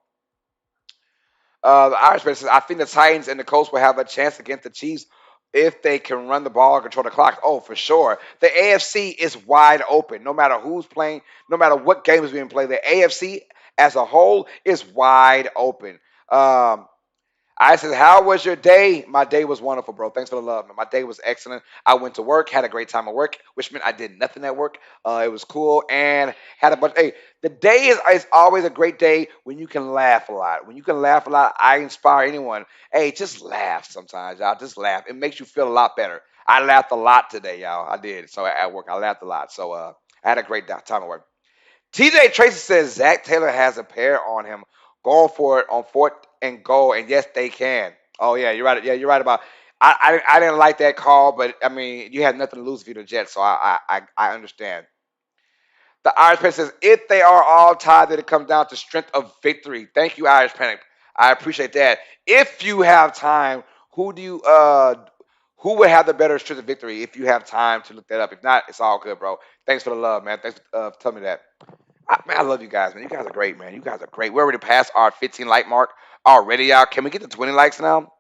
The Irishman says, "I think the Titans and the Colts will have a chance against the Chiefs if they can run the ball and control the clock." Oh, for sure. The AFC is wide open. No matter who's playing, no matter what game is being played, the AFC as a whole is wide open. I said, "How was your day?" My day was wonderful, bro. Thanks for the love, man. My day was excellent. I went to work, had a great time at work, which meant I did nothing at work. It was cool and had a bunch. Hey, the day is always a great day when you can laugh a lot. When you can laugh a lot, I inspire anyone. Hey, just laugh sometimes, y'all. Just laugh. It makes you feel a lot better. I laughed a lot today, y'all. I did. So at work, I laughed a lot. So I had a great time at work. TJ Tracy says Zach Taylor has a pair on him, going for it on fourth and goal, and yes, they can. Oh yeah, you're right. Yeah, you're right about. I didn't like that call, but I mean, you had nothing to lose if you're the Jets, so I understand. The Irish Panic says, if they are all tied, then it comes down to strength of victory. Thank you, Irish Panic. I appreciate that. If you have time, who do you who would have the better strength of victory if you have time to look that up? If not, it's all good, bro. Thanks for the love, man. Thanks for telling me that. Man, I love you guys, man. You guys are great, man. You guys are great. We're already past our 15 like mark already, y'all. Can we get to 20 likes now?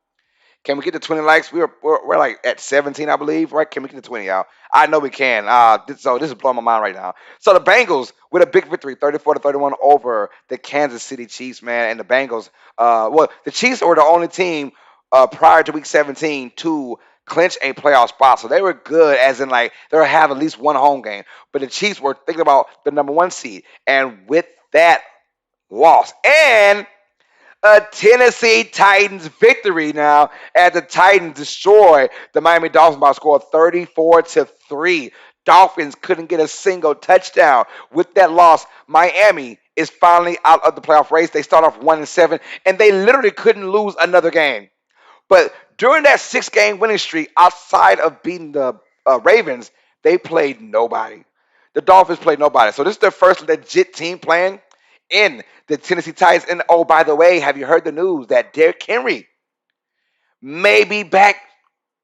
Can we get to 20 likes? We're like at 17, I believe, right? Can we get to 20, y'all? I know we can. So this is blowing my mind right now. So the Bengals with a big victory, 34-31 over the Kansas City Chiefs, man. And the Bengals, well, the Chiefs were the only team prior to Week 17 to clinch a playoff spot. So they were good, as in like they were have at least one home game. But the Chiefs were thinking about the number one seed, and with that loss and a Tennessee Titans victory now as the Titans destroy the Miami Dolphins by a score of 34-3. Dolphins couldn't get a single touchdown. With that loss, Miami is finally out of the playoff race. They start off 1-7, and they literally couldn't lose another game. But during that 6 game winning streak, outside of beating the Ravens, they played nobody. The Dolphins played nobody. So this is their first legit team playing in the Tennessee Titans. And oh, by the way, have you heard the news that Derrick Henry may be back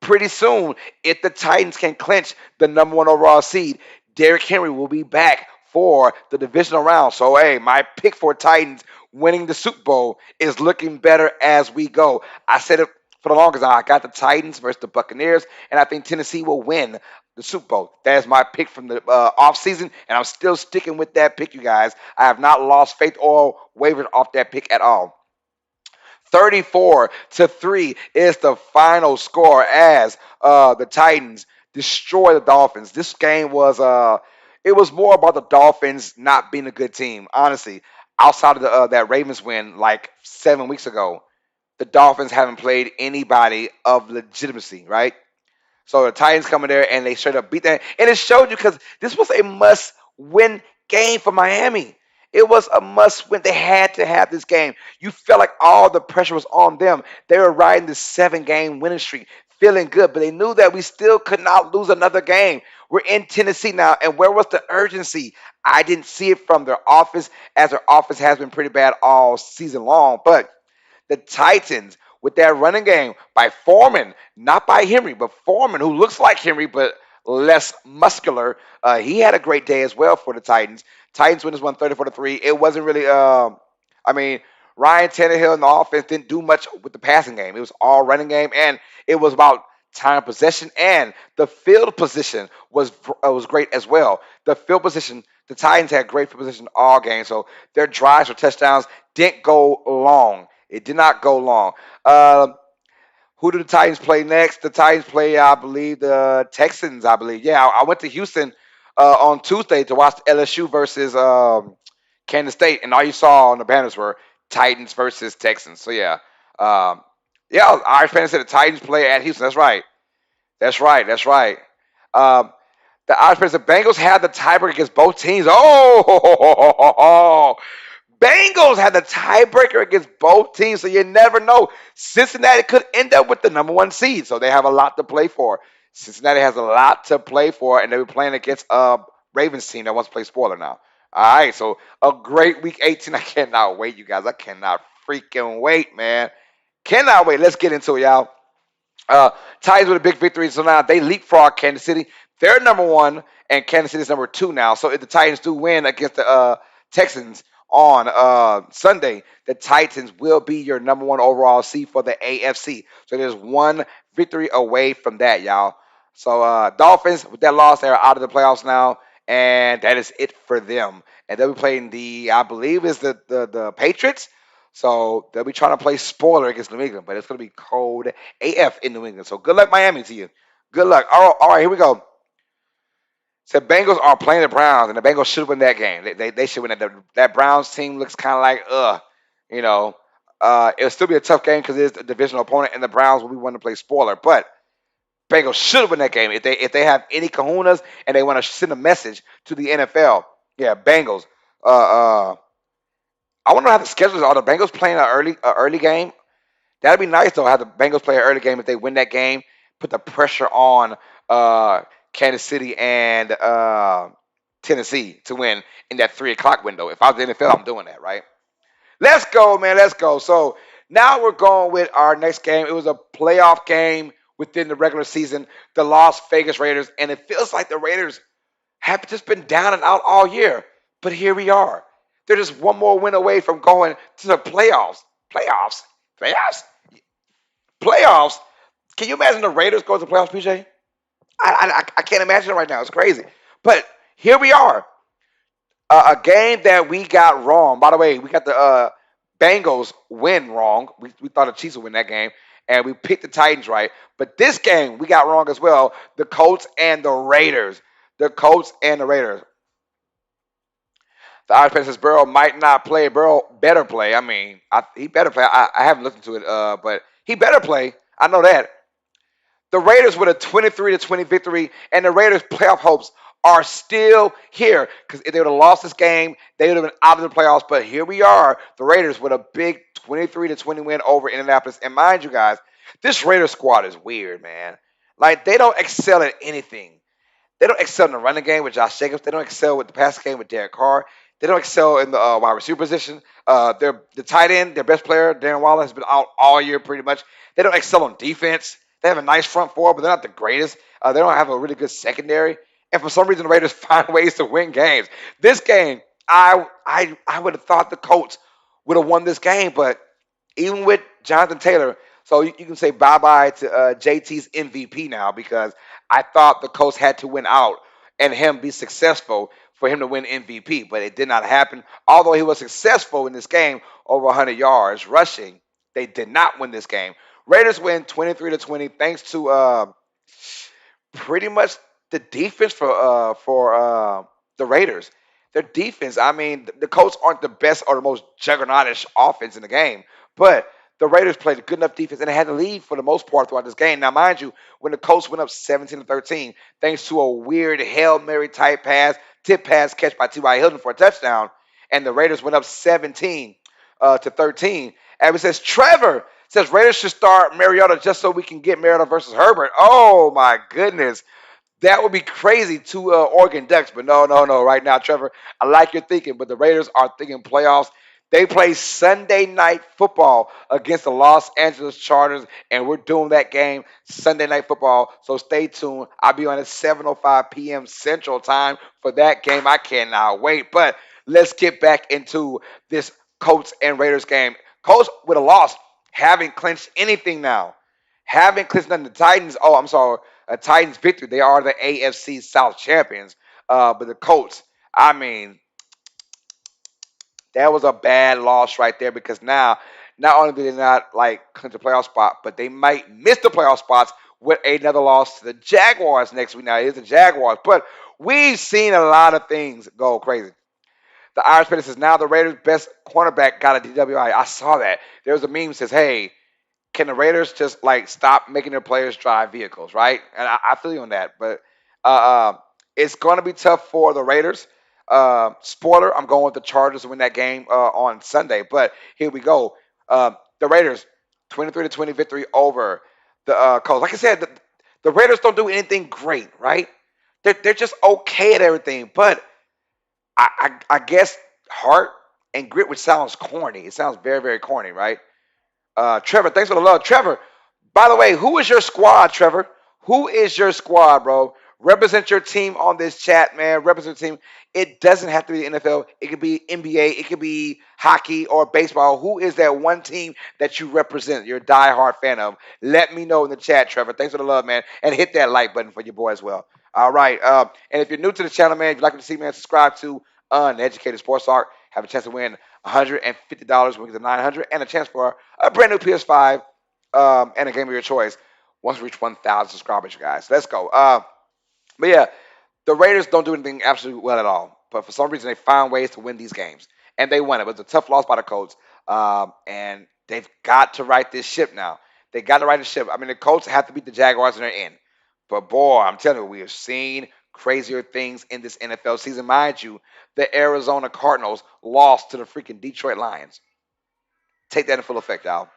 pretty soon if the Titans can clinch the number one overall seed? Derrick Henry will be back for the divisional round. So, hey, my pick for Titans winning the Super Bowl is looking better as we go. I said it for the longest time. I got the Titans versus the Buccaneers, and I think Tennessee will win the Super Bowl. That is my pick from the offseason, and I'm still sticking with that pick, you guys. I have not lost faith or wavered off that pick at all. 34-3 is the final score as the Titans destroy the Dolphins. This game was it was more about the Dolphins not being a good team, honestly. Outside of that Ravens win like 7 weeks ago, the Dolphins haven't played anybody of legitimacy, right? So the Titans come in there and they straight up beat that. And it showed you because this was a must win game for Miami. It was a must win. They had to have this game. You felt like all the pressure was on them. They were riding this 7 game winning streak, feeling good, but they knew that we still could not lose another game. We're in Tennessee now, and where was the urgency? I didn't see it from their offense, as their offense has been pretty bad all season long. But the Titans with that running game by Foreman, not by Henry, but Foreman, who looks like Henry but less muscular. He had a great day as well for the Titans. Titans win this one 34-3. It wasn't really. I mean, Ryan Tannehill and the offense didn't do much with the passing game. It was all running game, and it was about time of possession, and the field position was great as well. The field position, the Titans had great field position all game, so their drives for touchdowns didn't go long. It did not go long. Who do the Titans play next? The Titans play, I believe, the Texans. I believe. Yeah, I went to Houston on Tuesday to watch LSU versus Kansas State, and all you saw on the banners were Titans versus Texans. So yeah, um, yeah. Irish fans said the Titans play at Houston. That's right. That's right. That's right. Um, the Irish fans, the Bengals had the tiebreaker against both teams. Oh, Bengals had the tiebreaker against both teams, so you never know. Cincinnati could end up with the number one seed, so they have a lot to play for. Cincinnati has a lot to play for, and they were playing against a Ravens team that wants to play spoiler now. All right, so a great week 18. I cannot wait, you guys. I cannot freaking wait, man. Cannot wait. Let's get into it, y'all. Uh, Titans with a big victory, so now they leapfrog Kansas City. They're number one, and Kansas City's number two now. So if the Titans do win against the Texans on Sunday, the Titans will be your number one overall seed for the AFC. So there's one victory away from that, y'all. So Dolphins with that loss, they're out of the playoffs now, and that is it for them. And they'll be playing the, I believe, is the Patriots. So they'll be trying to play spoiler against New England, but it's going to be cold AF in New England. So good luck, Miami, to you. Good luck. All right, here we go. So Bengals are playing the Browns, and the Bengals should win that game. They should win that. That Browns team looks kind of like, you know, it'll still be a tough game because it's a divisional opponent, and the Browns will be wanting to play spoiler. But Bengals should win that game if they have any kahunas and they want to send a message to the NFL. Yeah, Bengals. Uh, uh, I wonder how the schedules are. The Bengals playing an early game. That'd be nice though. Have the Bengals play an early game if they win that game. Put the pressure on uh, Kansas City and Tennessee to win in that 3 o'clock window. If I was the NFL, I'm doing that, right? Let's go, man. Let's go. So now we're going with our next game. It was a playoff game within the regular season. The Las Vegas Raiders, and it feels like the Raiders have just been down and out all year. But here we are. They're just one more win away from going to the playoffs. Playoffs. Playoffs. Playoffs. Can you imagine the Raiders going to the playoffs, PJ? I can't imagine it right now. It's crazy. But here we are. A game that we got wrong. By the way, we got the Bengals win wrong. We thought the Chiefs would win that game, and we picked the Titans right. But this game we got wrong as well. The Colts and the Raiders. The Colts and the Raiders. The Irish fan says Burrow might not play. Burrow better play. I mean, he better play. I haven't listened to it, but he better play. I know that. The Raiders with a 23-20 victory, and the Raiders' playoff hopes are still here. Because if they would have lost this game, they would have been out of the playoffs. But here we are, the Raiders with a big 23-20 win over Indianapolis. And mind you guys, this Raiders squad is weird, man. Like they don't excel at anything. They don't excel in the running game with Josh Jacobs. They don't excel with the passing game with Derek Carr. They don't excel in the wide receiver position. They're the tight end, their best player, Darren Waller, has been out all year pretty much. They don't excel on defense. They have a nice front four, but they're not the greatest. They don't have a really good secondary. And for some reason, the Raiders find ways to win games. This game, I would have thought the Colts would have won this game, but even with Jonathan Taylor, so you can say bye bye to JT's MVP now because I thought the Colts had to win out and him be successful for him to win MVP, but it did not happen. Although he was successful in this game, over 100 yards rushing, they did not win this game. Raiders win 23-20 thanks to pretty much the defense for the Raiders. Their defense, I mean, the Colts aren't the best or the most juggernautish offense in the game, but the Raiders played a good enough defense and they had the lead for the most part throughout this game. Now, mind you, when the Colts went up 17-13, thanks to a weird Hail Mary type pass, tip pass catch by T.Y. Hilton for a touchdown, and the Raiders went up 17 to 13. And it says Trevor says Raiders should start Mariota just so we can get Mariota versus Herbert. Oh my goodness. That would be crazy to Oregon Ducks, but no, no, no. Right now, Trevor, I like your thinking, but the Raiders are thinking playoffs. They play Sunday night football against the Los Angeles Chargers, and we're doing that game Sunday night football. So stay tuned. I'll be on at 7:05 p.m. Central Time for that game. I cannot wait. But let's get back into this Colts and Raiders game. Colts with a loss haven't clinched anything now. Haven't clinched nothing. The Titans. Oh, I'm sorry. A Titans victory. They are the AFC South champions. But the Colts, I mean, that was a bad loss right there because now, not only did they not like clinch the playoff spot, but they might miss the playoff spots with another loss to the Jaguars next week. Now it is the Jaguars, but we've seen a lot of things go crazy. The Irish Pennant says now the Raiders' best cornerback got a DWI. I saw that. There was a meme that says, "Hey, can the Raiders just like stop making their players drive vehicles, right?" And I feel you on that, but uh, uh, it's going to be tough for the Raiders. Spoiler: I'm going with the Chargers to win that game on Sunday. But here we go. The Raiders, 23-20 victory over the Colts. Like I said, the Raiders don't do anything great, right? They're just okay at everything. But I guess heart and grit, which sounds corny. It sounds very, very corny, right? Trevor, thanks for the love. Trevor, by the way, who is your squad, Trevor? Who is your squad, bro? Represent your team on this chat, man. Represent your team. It doesn't have to be the NFL. It could be NBA. It could be hockey or baseball. Who is that one team that you represent? You're a diehard fan of. Let me know in the chat, Trevor. Thanks for the love, man. And hit that like button for your boy as well. All right. And if you're new to the channel, man, if you'd like to see, man, subscribe to Uneducated Sports Talk. Have a chance to win $150 when we get to 900 and a chance for a brand new PS5 and a game of your choice once we reach 1,000 subscribers, you guys. Let's go. But yeah, the Raiders don't do anything absolutely well at all. But for some reason, they find ways to win these games. And they won it. It was a tough loss by the Colts. And they've got to right this ship now. They got to right the ship. I mean, the Colts have to beat the Jaguars and they're in. But boy, I'm telling you, we have seen crazier things in this NFL season. Mind you, the Arizona Cardinals lost to the freaking Detroit Lions. Take that in full effect, y'all.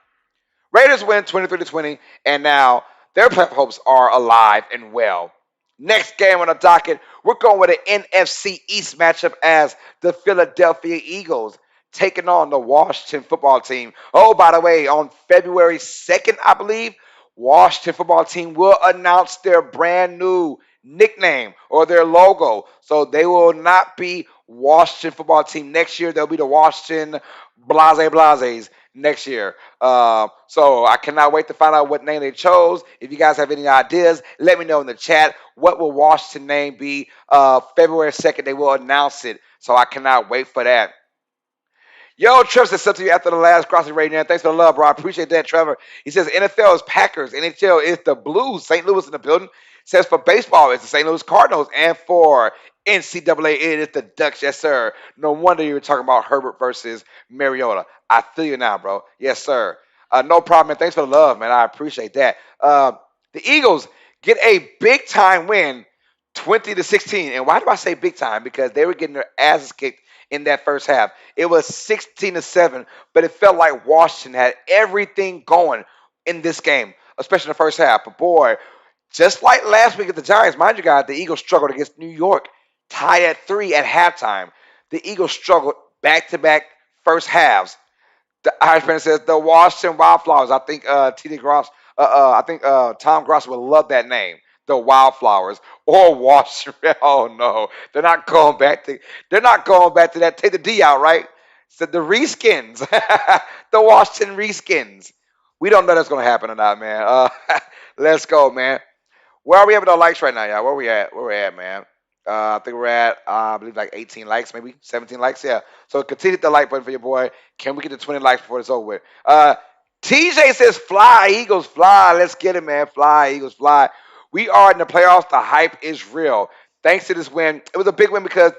Raiders win 23-20, and now their playoff hopes are alive and well. Next game on the docket, we're going with an NFC East matchup as the Philadelphia Eagles taking on the Washington football team. Oh, by the way, on February 2nd, I believe, Washington football team will announce their brand new nickname or their logo. So they will not be Washington football team next year. They'll be the Washington Blase next year. So I cannot wait to find out what name they chose. If you guys have any ideas, let me know in the chat. What will Washington name be? February 2nd, they will announce it. So I cannot wait for that. Yo, Trevor says something to you after the last crossing right now. Thanks for the love, bro. I appreciate that, Trevor. He says NFL is Packers, NHL is the Blues. St. Louis in the building. Says for baseball, it's the St. Louis Cardinals, and for NCAA, it is the Ducks. Yes, sir. No wonder you were talking about Herbert versus Mariota. I feel you now, bro. Yes, sir. No problem, man. Thanks for the love, man. I appreciate that. The Eagles get a big time win, 20-16. And why do I say big time? Because they were getting their asses kicked in that first half. It was 16-7, but it felt like Washington had everything going in this game, especially in the first half. But boy, just like last week at the Giants, mind you guys, the Eagles struggled against New York, tied at 3 at halftime. The Eagles struggled back-to-back first halves. The Irishman says the Washington Wildflowers. I think TD Gross, I think Tom Gross would love that name. The Wildflowers or Washington. Oh no, they're not going back to. They're not going back to that. Take the D out, right? So the reskins, the Washington reskins. We don't know that's going to happen or not, man. Let's go, man. Where are we at with our likes right now, y'all? Where we at? Where we at, man? I think we're at, I believe, like 18 likes, maybe 17 likes. Yeah. So continue the like button for your boy. Can we get to 20 likes before it's over with? TJ says, "Fly, Eagles, fly. Let's get it, man. Fly, Eagles, fly." We are in the playoffs. The hype is real. Thanks to this win, it was a big win because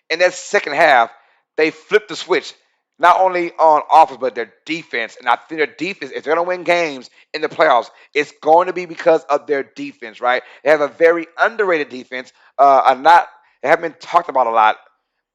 in that second half, they flipped the switch. Not only on offense, but their defense. And I think their defense, if they're going to win games in the playoffs, it's going to be because of their defense, right? They have a very underrated defense. They haven't been talked about a lot,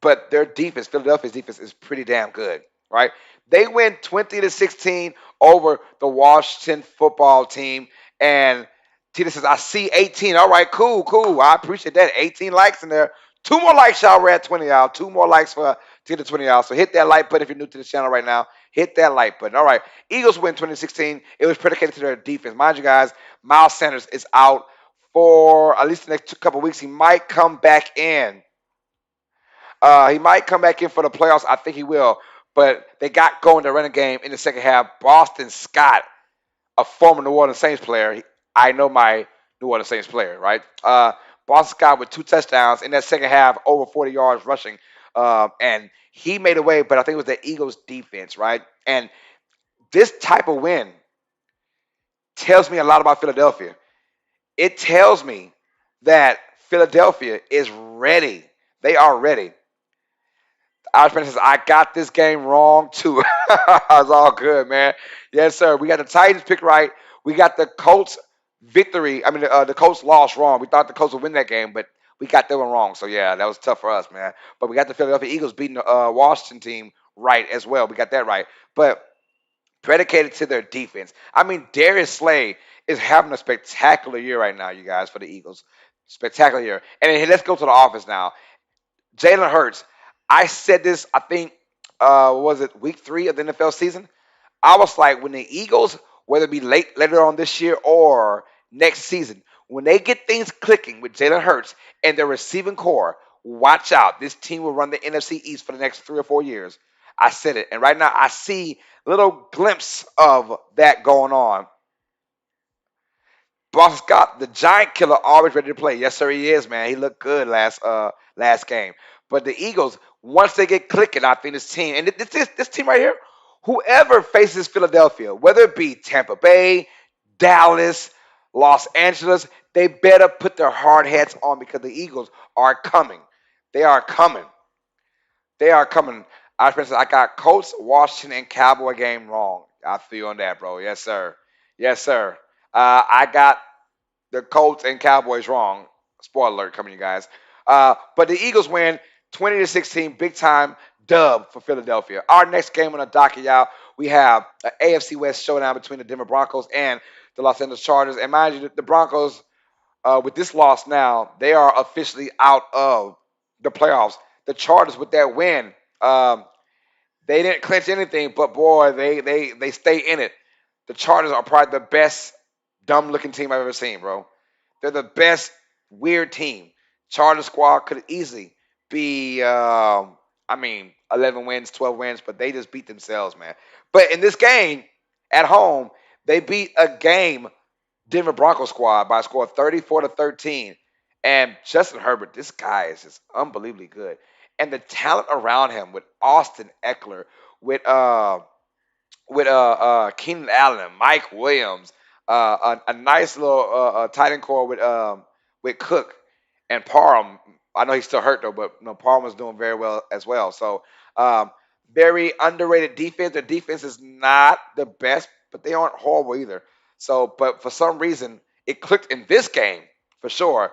but their defense, Philadelphia's defense, is pretty damn good, right? They win 20-16 over the Washington football team. And Tina says, I see 18. All right, cool, cool. I appreciate that. 18 likes in there. Two more likes, y'all. We're at 20, y'all. Two more likes for Tina 20, y'all. So hit that like button if you're new to the channel right now. Hit that like button. All right. Eagles win 2016. It was predicated to their defense. Mind you guys, Miles Sanders is out for at least the next couple weeks. He might come back in. He might come back in for the playoffs. I think he will. But they got going to run a game in the second half. Boston Scott, a former New Orleans Saints player. I know my New Orleans Saints player, right? Boston Scott with 2 touchdowns in that second half, over 40 yards rushing. And he made a way, but I think it was the Eagles defense, right? And this type of win tells me a lot about Philadelphia. It tells me that Philadelphia is ready. They are ready. Irishman says, I got this game wrong too. It's all good, man. Yes, sir. We got the Titans pick right. We got the Colts victory. I mean, the Colts lost wrong. We thought the Colts would win that game, but we got that one wrong. So, yeah, that was tough for us, man. But we got the Philadelphia Eagles beating the Washington team right as well. We got that right. But predicated to their defense. I mean, Darius Slay is having a spectacular year right now, you guys, for the Eagles. Spectacular year. And then let's go to the offense now. Jalen Hurts. I said this, I think, was it week 3 of the NFL season? I was like, when the Eagles, whether it be later on this year or next season, when they get things clicking with Jalen Hurts and their receiving core, watch out. This team will run the NFC East for the next 3 or 4 years. I said it. And right now, I see a little glimpse of that going on. Boston Scott, the giant killer, always ready to play. Yes, sir, he is, man. He looked good last game. But the Eagles, once they get clicking, I think this team, and this team right here, whoever faces Philadelphia, whether it be Tampa Bay, Dallas, Los Angeles, they better put their hard hats on because the Eagles are coming. They are coming. They are coming. I got Colts, Washington, and Cowboy game wrong. I feel on that, bro. Yes, sir. Yes, sir. I got the Colts and Cowboys wrong. Spoiler alert coming, you guys. But the Eagles win 20-16, big time dub for Philadelphia. Our next game on the docket, y'all, we have an AFC West showdown between the Denver Broncos and the Los Angeles Chargers. And mind you, the Broncos, with this loss now, they are officially out of the playoffs. The Chargers, with that win, they didn't clinch anything, but boy, they stay in it. The Chargers are probably the best dumb looking team I've ever seen, bro. They're the best weird team. Charger squad could easily be, 11 wins, 12 wins, but they just beat themselves, man. But in this game at home, they beat a game Denver Broncos squad by a score of 34-13. And Justin Herbert, this guy is just unbelievably good. And the talent around him with Austin Eckler, with Keenan Allen, Mike Williams, a nice little tight end core with Cook and Parham. I know he's still hurt though, but Parham was doing very well as well. So um, very underrated defense. Their defense is not the best, but they aren't horrible either. So, but for some reason, it clicked in this game for sure.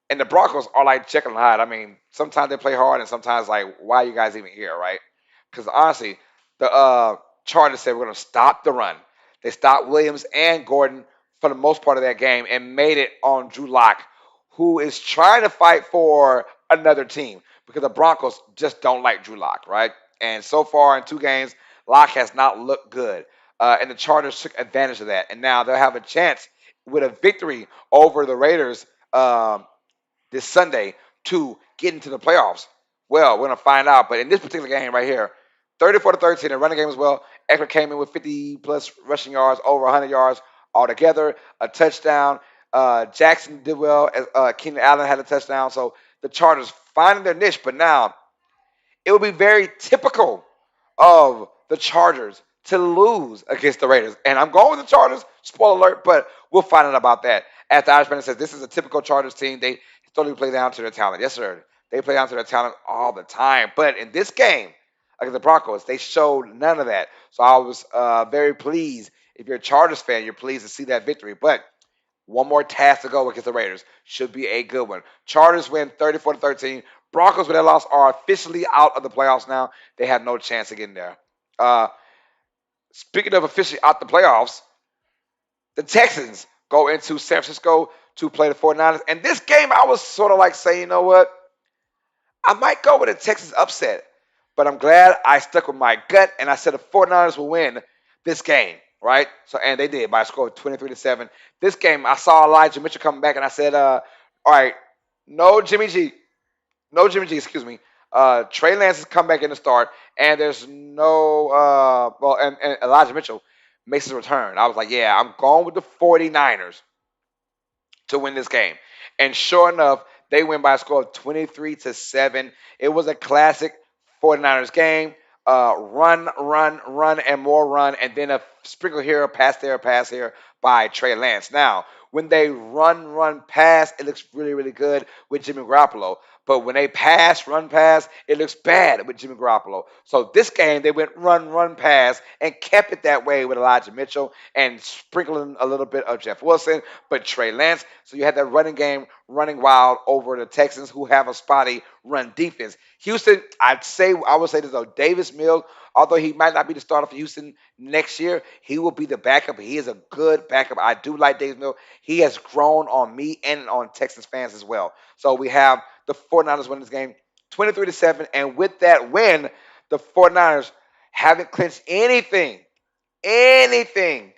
And the Broncos are like Jekyll and Hyde. I mean, sometimes they play hard, and sometimes like, why are you guys even here, right? Because honestly, the Chargers said we're going to stop the run. They stopped Williams and Gordon for the most part of that game and made it on Drew Lock, who is trying to fight for another team because the Broncos just don't like Drew Lock, right? And so far in two games, Lock has not looked good. And the Chargers took advantage of that. And now they'll have a chance with a victory over the Raiders this Sunday to get into the playoffs. Well, we're going to find out. But in this particular game right here, 34-13, the running game as well. Eckler came in with 50 plus rushing yards, over 100 yards altogether, a touchdown. Jackson did well. Keenan Allen had a touchdown. So the Chargers finding their niche. But now it would be very typical of the Chargers to lose against the Raiders. And I'm going with the Chargers, spoiler alert, but we'll find out about that. As the Irishman says, this is a typical Chargers team. They totally play down to their talent. Yes, sir. They play down to their talent all the time. But in this game against the Broncos, they showed none of that. So I was very pleased. If you're a Chargers fan, you're pleased to see that victory. But one more task to go against the Raiders. Should be a good one. Chargers win 34-13. Broncos, with that loss, are officially out of the playoffs now. They have no chance of getting there. Uh, Speaking of officially out the playoffs, the Texans go into San Francisco to play the 49ers. And this game, I was sort of like saying, you know what? I might go with a Texans upset. But I'm glad I stuck with my gut and I said the 49ers will win this game, right? So and they did by a score of 23-7. This game, I saw Elijah Mitchell coming back and I said, all right, no Jimmy G. No Jimmy G, excuse me. Trey Lance has come back in the start, and there's no and Elijah Mitchell makes his return. I was like, yeah, I'm going with the 49ers to win this game. And sure enough, they win by a score of 23-7. It was a classic 49ers game. Run, and more run, and then a sprinkle here, a pass here by Trey Lance. Now, when they run, pass, it looks really, really good with Jimmy Garoppolo. But when they run, pass, it looks bad with Jimmy Garoppolo. So this game, they went run, pass, and kept it that way with Elijah Mitchell and sprinkling a little bit of Jeff Wilson, but Trey Lance. So you had that running game running wild over the Texans, who have a spotty run defense. Houston, I would say this though, Davis Mills, although he might not be the starter for Houston next year, he will be the backup. He is a good backup. I do like Davis Mills. He has grown on me and on Texans fans as well. So we have the 49ers win this game 23-7. And with that win, the 49ers haven't clinched anything. Anything.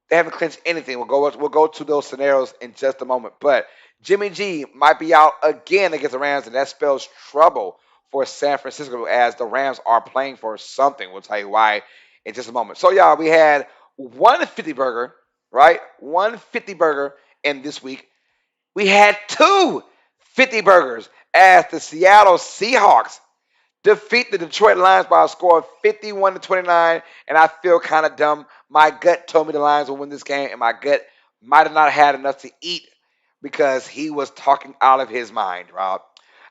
They haven't clinched anything. We'll go to those scenarios in just a moment. But Jimmy G might be out again against the Rams, and that spells trouble for San Francisco as the Rams are playing for something. We'll tell you why in just a moment. So, y'all, we had one 50 burger, right? One 50 burger in this week. We had two 50 burgers as the Seattle Seahawks defeat the Detroit Lions by a score of 51-29, and I feel kind of dumb. My gut told me the Lions will win this game, and my gut might have not had enough to eat because he was talking out of his mind, Rob.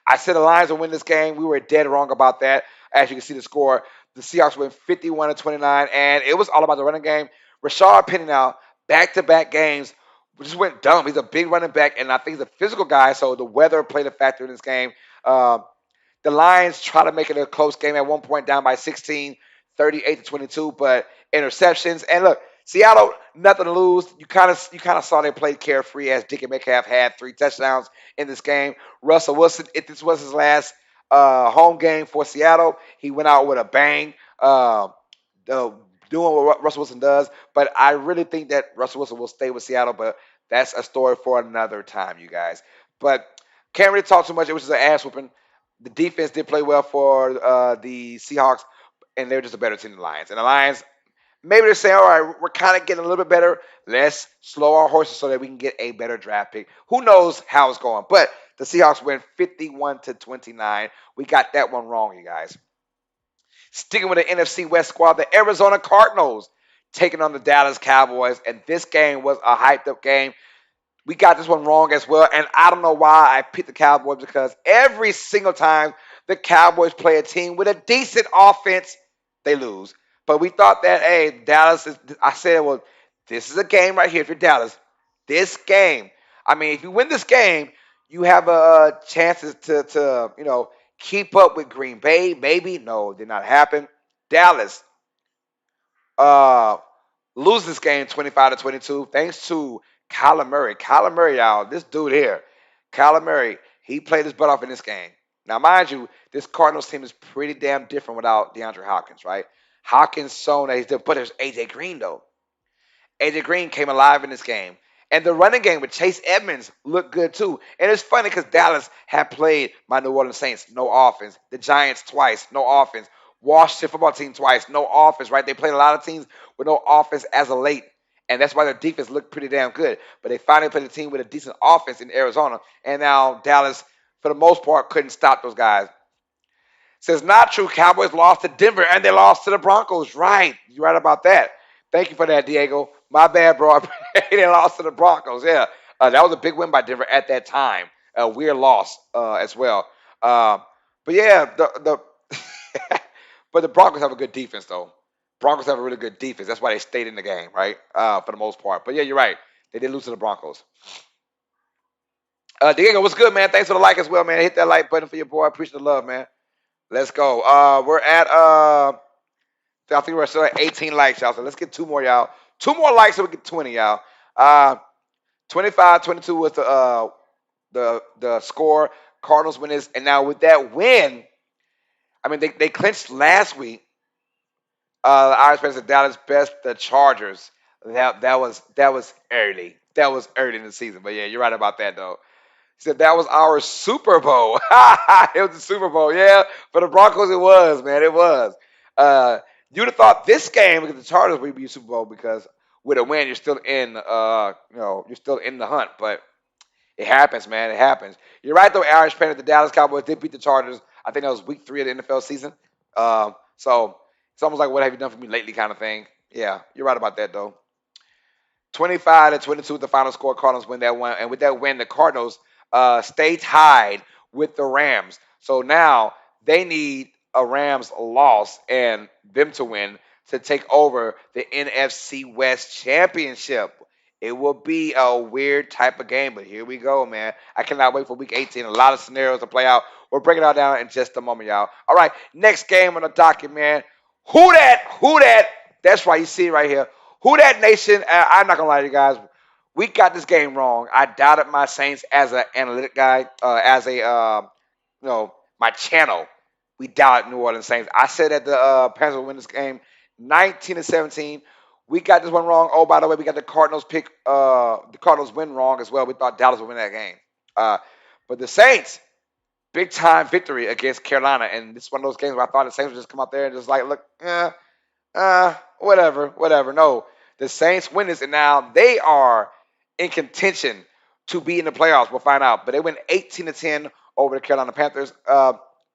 I said the Lions will win this game. We were dead wrong about that. As you can see the score, the Seahawks win 51-29, and it was all about the running game. Rashard Penny now, back-to-back games, just went dumb. He's a big running back, and I think he's a physical guy, so the weather played a factor in this game. The Lions try to make it a close game at one point, down by 16. 38-22, but interceptions. And look, Seattle, nothing to lose. You kind of saw they played carefree as Dickie Metcalf had 3 touchdowns in this game. Russell Wilson, if this was his last home game for Seattle, he went out with a bang. Uh, doing what Russell Wilson does, but I really think that Russell Wilson will stay with Seattle, but that's a story for another time, you guys. But can't really talk too much. It was just an ass whooping. The defense did play well for the Seahawks, and they're just a better team than the Lions. And the Lions, maybe they're saying, all right, we're kind of getting a little bit better. Let's slow our horses so that we can get a better draft pick. Who knows how it's going? But the Seahawks win 51-29. We got that one wrong, you guys. Sticking with the NFC West squad, the Arizona Cardinals taking on the Dallas Cowboys. And this game was a hyped up game. We got this one wrong as well. And I don't know why I picked the Cowboys because every single time the Cowboys play a team with a decent offense, they lose. But we thought that, hey, Dallas is, I said, well, this is a game right here for Dallas. This game. I mean, if you win this game, you have a chances to keep up with Green Bay. Maybe. No, did not happen. Dallas uh, lose this game 25-22 thanks to Kyler Murray. Kyler Murray, y'all, this dude here, Kyler Murray, he played his butt off in this game. Now, mind you, this Cardinals team is pretty damn different without DeAndre Hopkins, right? Hopkins shown that he's different, but there's AJ Green though. AJ Green came alive in this game. And the running game with Chase Edmonds looked good too. And it's funny because Dallas had played my New Orleans Saints, no offense. The Giants twice, no offense. Washington football team twice, no offense, right? They played a lot of teams with no offense as of late. And that's why their defense looked pretty damn good. But they finally played a team with a decent offense in Arizona. And now Dallas, for the most part, couldn't stop those guys. Says not true. Cowboys lost to Denver and they lost to the Broncos. Right. You're right about that. Thank you for that, Diego. My bad, bro. They lost to the Broncos. Yeah. That was a big win by Denver at that time. A weird loss as well. But yeah, but the Broncos have a good defense though. Broncos have a really good defense. That's why they stayed in the game, right? For the most part. But yeah, you're right. They did lose to the Broncos. Diego, what's good, man? Thanks for the like as well, man. Hit that like button for your boy. I appreciate the love, man. Let's go. We're at I think we're still at 18 likes, y'all. So let's get two more, y'all. Two more likes so we get 20, y'all. 25-22 was the score. Cardinals win this, and now with that win, I mean they clinched last week. The Irish Bears, the Dallas best the Chargers. That was early. That was early in the season. But yeah, you're right about that though. He said that was our Super Bowl. It was the Super Bowl, yeah. For the Broncos, it was, man. It was. Uh, you'd have thought this game against the Chargers would be a Super Bowl because with a win, you're still in, you're still in the hunt. But it happens, man. It happens. You're right, though. Irish fan, the Dallas Cowboys did beat the Chargers. I think that was week 3 of the NFL season. So it's almost like, what have you done for me lately, kind of thing. Yeah, you're right about that, though. 25-22 the final score. Cardinals win that one, and with that win, the Cardinals stay tied with the Rams. So now they need a Rams loss and them to win to take over the NFC West Championship. It will be a weird type of game, but here we go, man. I cannot wait for week 18. A lot of scenarios to play out. We'll break it all down in just a moment, y'all. All right, next game on the docket, man. Who that? Who that? That's right. You see it right here. Who that nation? I'm not gonna lie to you guys. We got this game wrong. I doubted my Saints as an analytic guy, as a my channel. We doubted New Orleans Saints. I said that the Panthers would win this game, 19-17. We got this one wrong. Oh, by the way, we got the Cardinals the Cardinals win wrong as well. We thought Dallas would win that game. Uh, but the Saints, big time victory against Carolina, and this is one of those games where I thought the Saints would just come out there and just like, look, whatever. No, the Saints win this, and now they are in contention to be in the playoffs. We'll find out. But they went 18-10 over the Carolina Panthers.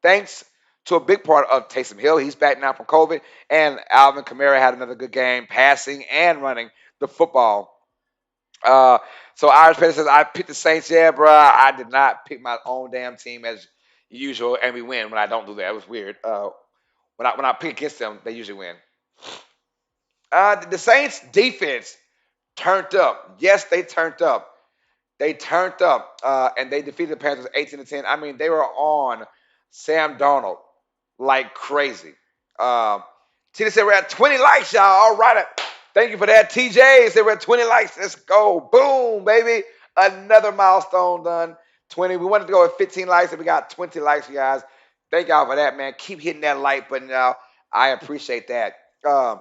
Thanks to a big part of Taysom Hill. He's back now from COVID, and Alvin Kamara had another good game, passing and running the football. Uh, so Irish Petty says, I picked the Saints. Yeah, bro. I did not pick my own damn team as usual, and we win when I don't do that. It was weird. When I pick against them, they usually win. The Saints defense turned up. Yes, they turned up. They turned up, and they defeated the Panthers 18-10. I mean, they were on Sam Darnold like crazy. Uh, TJ said we're at 20 likes, y'all. All right. Thank you for that. TJ said we're at 20 likes. Let's go. Boom, baby. Another milestone done. 20. We wanted to go at 15 likes, and we got 20 likes, you guys. Thank y'all for that, man. Keep hitting that like button, y'all. I appreciate that. Um,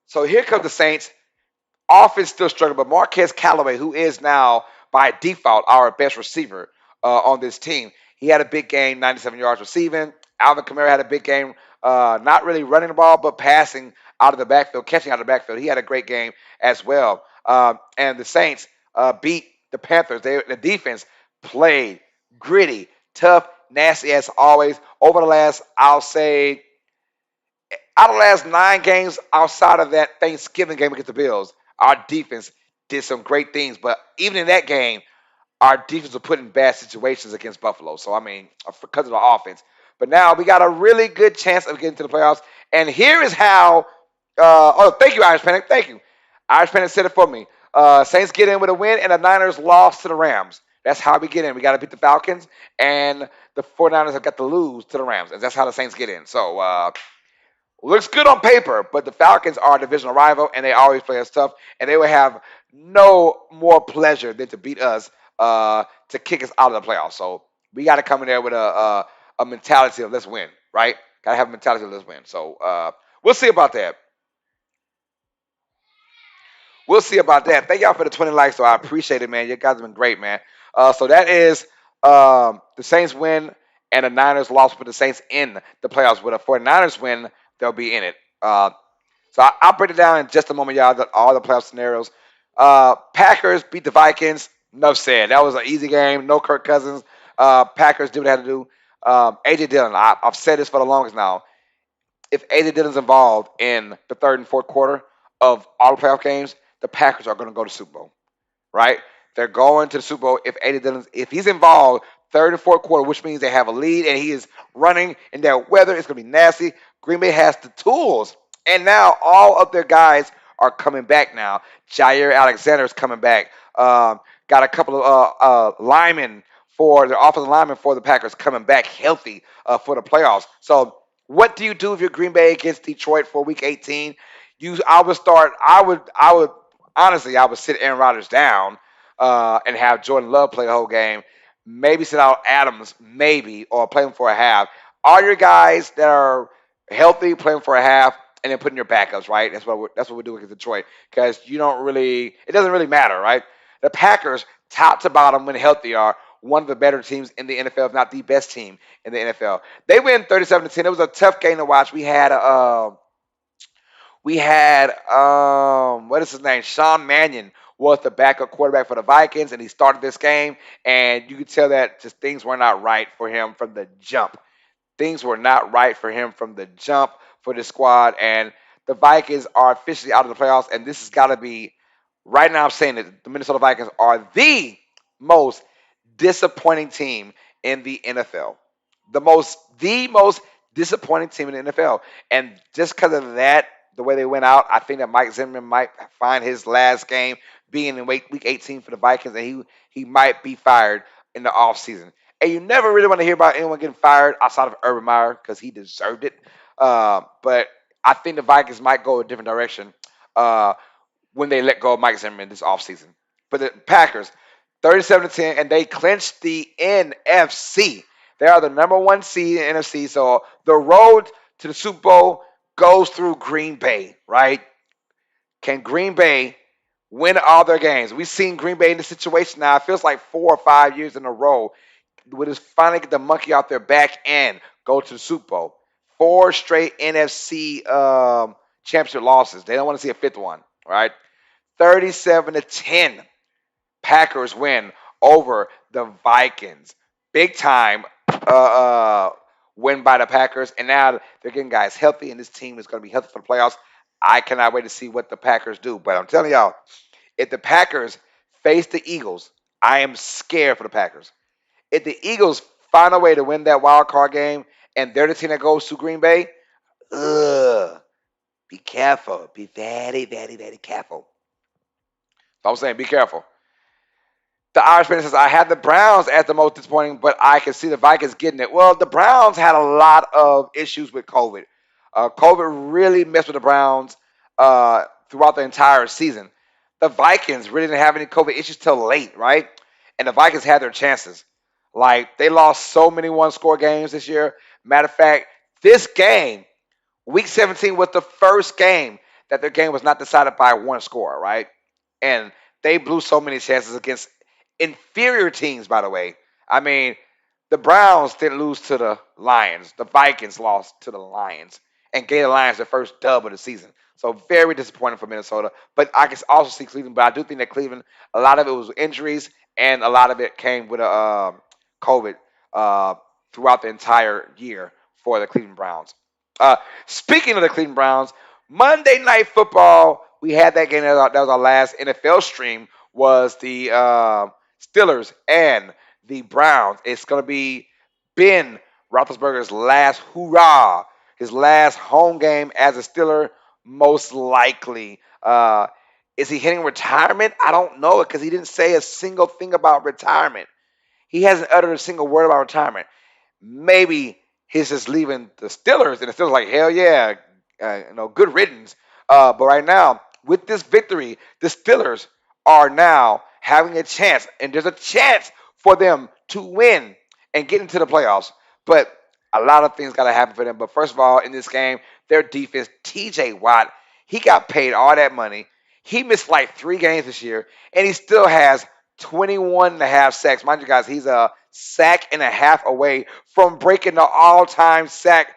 so here comes the Saints. Offense still struggling, but Marquez Callaway, who is now by default our best receiver on this team, he had a big game, 97 yards receiving. Alvin Kamara had a big game, not really running the ball, but passing out of the backfield, catching out of the backfield. He had a great game as well. And the Saints beat the Panthers. The defense played gritty, tough, nasty as always. Over the last, I'll say, out of the last 9 games outside of that Thanksgiving game against the Bills, our defense did some great things. But even in that game, our defense was put in bad situations against Buffalo. So, I mean, because of the offense. But now we got a really good chance of getting to the playoffs. And here is how. Thank you, Irish Panic. Thank you. Irish Panic said it for me. Saints get in with a win, and the Niners lost to the Rams. That's how we get in. We got to beat the Falcons, and the 49ers have got to lose to the Rams. And that's how the Saints get in. So, looks good on paper, but the Falcons are a divisional rival, and they always play us tough, and they will have no more pleasure than to beat us to kick us out of the playoffs. So we got to come in there with a mentality of let's win, right? Got to have a mentality of let's win. So we'll see about that. We'll see about that. Thank y'all for the 20 likes, so I appreciate it, man. You guys have been great, man. So that is the Saints win and the Niners lost with the Saints in the playoffs. With a 49ers win, they'll be in it. I'll break it down in just a moment, y'all, all the playoff scenarios. Packers beat the Vikings. Enough said. That was an easy game. No Kirk Cousins. Packers did what they had to do. A.J. Dillon, I've said this for the longest now. If A.J. Dillon's involved in the third and fourth quarter of all the playoff games, the Packers are going to go to Super Bowl, right? They're going to the Super Bowl if he's involved third and fourth quarter, which means they have a lead and he is running in that weather. It's going to be nasty. Green Bay has the tools, and now all of their guys are coming back now. Jair Alexander is coming back. Got a couple of linemen for the offensive linemen for the Packers coming back healthy for the playoffs. So what do you do if you're Green Bay against Detroit for Week 18? I would honestly, I would sit Aaron Rodgers down and have Jordan Love play the whole game. Maybe sit out Adams, maybe, or play him for a half. All your guys that are healthy, play him for a half, and then put in your backups, right? That's what we're doing against Detroit because it doesn't really matter, right? The Packers, top to bottom, when healthy, are one of the better teams in the NFL, if not the best team in the NFL. They win 37-10. It was a tough game to watch. What is his name? Sean Mannion was the backup quarterback for the Vikings, and he started this game, and you could tell that just things were not right for him from the jump. Things were not right for him from the jump for the squad, and the Vikings are officially out of the playoffs, and this has got to be, right now I'm saying that the Minnesota Vikings are the most disappointing team in the NFL. The most disappointing team in the NFL. And just because of that, the way they went out, I think that Mike Zimmerman might find his last game being in week 18 for the Vikings, and he might be fired in the offseason. And you never really want to hear about anyone getting fired outside of Urban Meyer because he deserved it. But I think the Vikings might go a different direction when they let go of Mike Zimmerman this offseason. But the Packers, 37-10, and they clinched the NFC. They are the number one seed in the NFC, so the road to the Super Bowl goes through Green Bay, right? Can Green Bay win all their games? We've seen Green Bay in this situation now. It feels like 4 or 5 years in a row. Would just finally get the monkey off their back and go to the Super Bowl. 4 straight NFC championship losses. They don't want to see a fifth one, right? 37-10. Packers win over the Vikings. Big time win by the Packers. And now they're getting guys healthy, and this team is going to be healthy for the playoffs. I cannot wait to see what the Packers do. But I'm telling y'all, if the Packers face the Eagles, I am scared for the Packers. If the Eagles find a way to win that wild card game and they're the team that goes to Green Bay, be careful. Be very, very, very careful. So I'm saying be careful. The Irishman says, I had the Browns as the most disappointing, but I can see the Vikings getting it. Well, the Browns had a lot of issues with COVID. COVID really messed with the Browns throughout the entire season. The Vikings really didn't have any COVID issues till late, right? And the Vikings had their chances. Like they lost so many one-score games this year. Matter of fact, this game, Week 17, was the first game that their game was not decided by one score, right? And they blew so many chances against inferior teams, by the way. I mean, the Browns didn't lose to the Lions. The Vikings lost to the Lions and gave the Lions their first dub of the season. So very disappointing for Minnesota. But I can also see Cleveland. But I do think that Cleveland, a lot of it was injuries, and a lot of it came with COVID uh, throughout the entire year for the Cleveland Browns. Uh, Speaking of the Cleveland Browns, Monday Night Football, we had that game. That was our last NFL stream. Was the Steelers and the Browns. It's going to be Ben Roethlisberger's last hurrah, his last home game as a Steeler, most likely. Is he hitting retirement? I don't know it because he didn't say a single thing about retirement. He hasn't uttered a single word about retirement. Maybe he's just leaving the Steelers, and the Steelers like, hell yeah, good riddance. But right now, with this victory, the Steelers are now having a chance, and there's a chance for them to win and get into the playoffs. But a lot of things got to happen for them. But first of all, in this game, their defense, T.J. Watt, he got paid all that money. He missed like 3 games this year, and he still has 21 and a half sacks. Mind you guys, he's a sack and a half away from breaking the all-time sack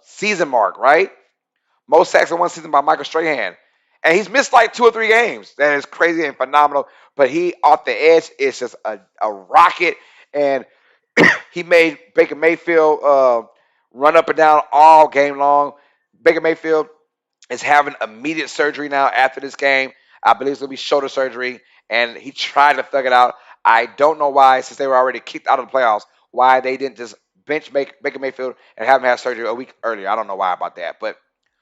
season mark, right? Most sacks in one season by Michael Strahan. And he's missed like 2 or 3 games. That is crazy and phenomenal. But he, off the edge, is just a rocket. And he made Baker Mayfield run up and down all game long. Baker Mayfield is having immediate surgery now after this game. I believe it's going to be shoulder surgery, and he tried to thug it out. I don't know why, since they were already kicked out of the playoffs, why they didn't just bench Baker Mayfield and have him have surgery a week earlier. I don't know why about that, but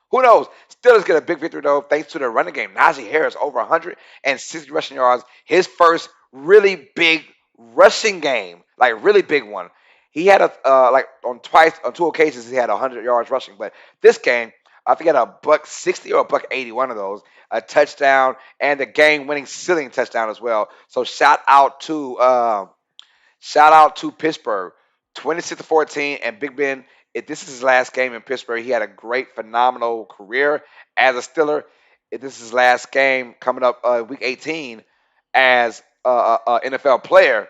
who knows? Steelers get a big victory, though, thanks to the running game. Najee Harris, over 160 rushing yards. His first really big rushing game, like really big one. He had on 2 occasions, he had 100 yards rushing. But this game, I think he had a buck 60 or a buck 80, one of those, a touchdown, and a game-winning ceiling touchdown as well. So shout out to Pittsburgh, 26-14, and Big Ben. If this is his last game in Pittsburgh, he had a great, phenomenal career as a Steeler. If this is his last game coming up week 18 as a NFL player,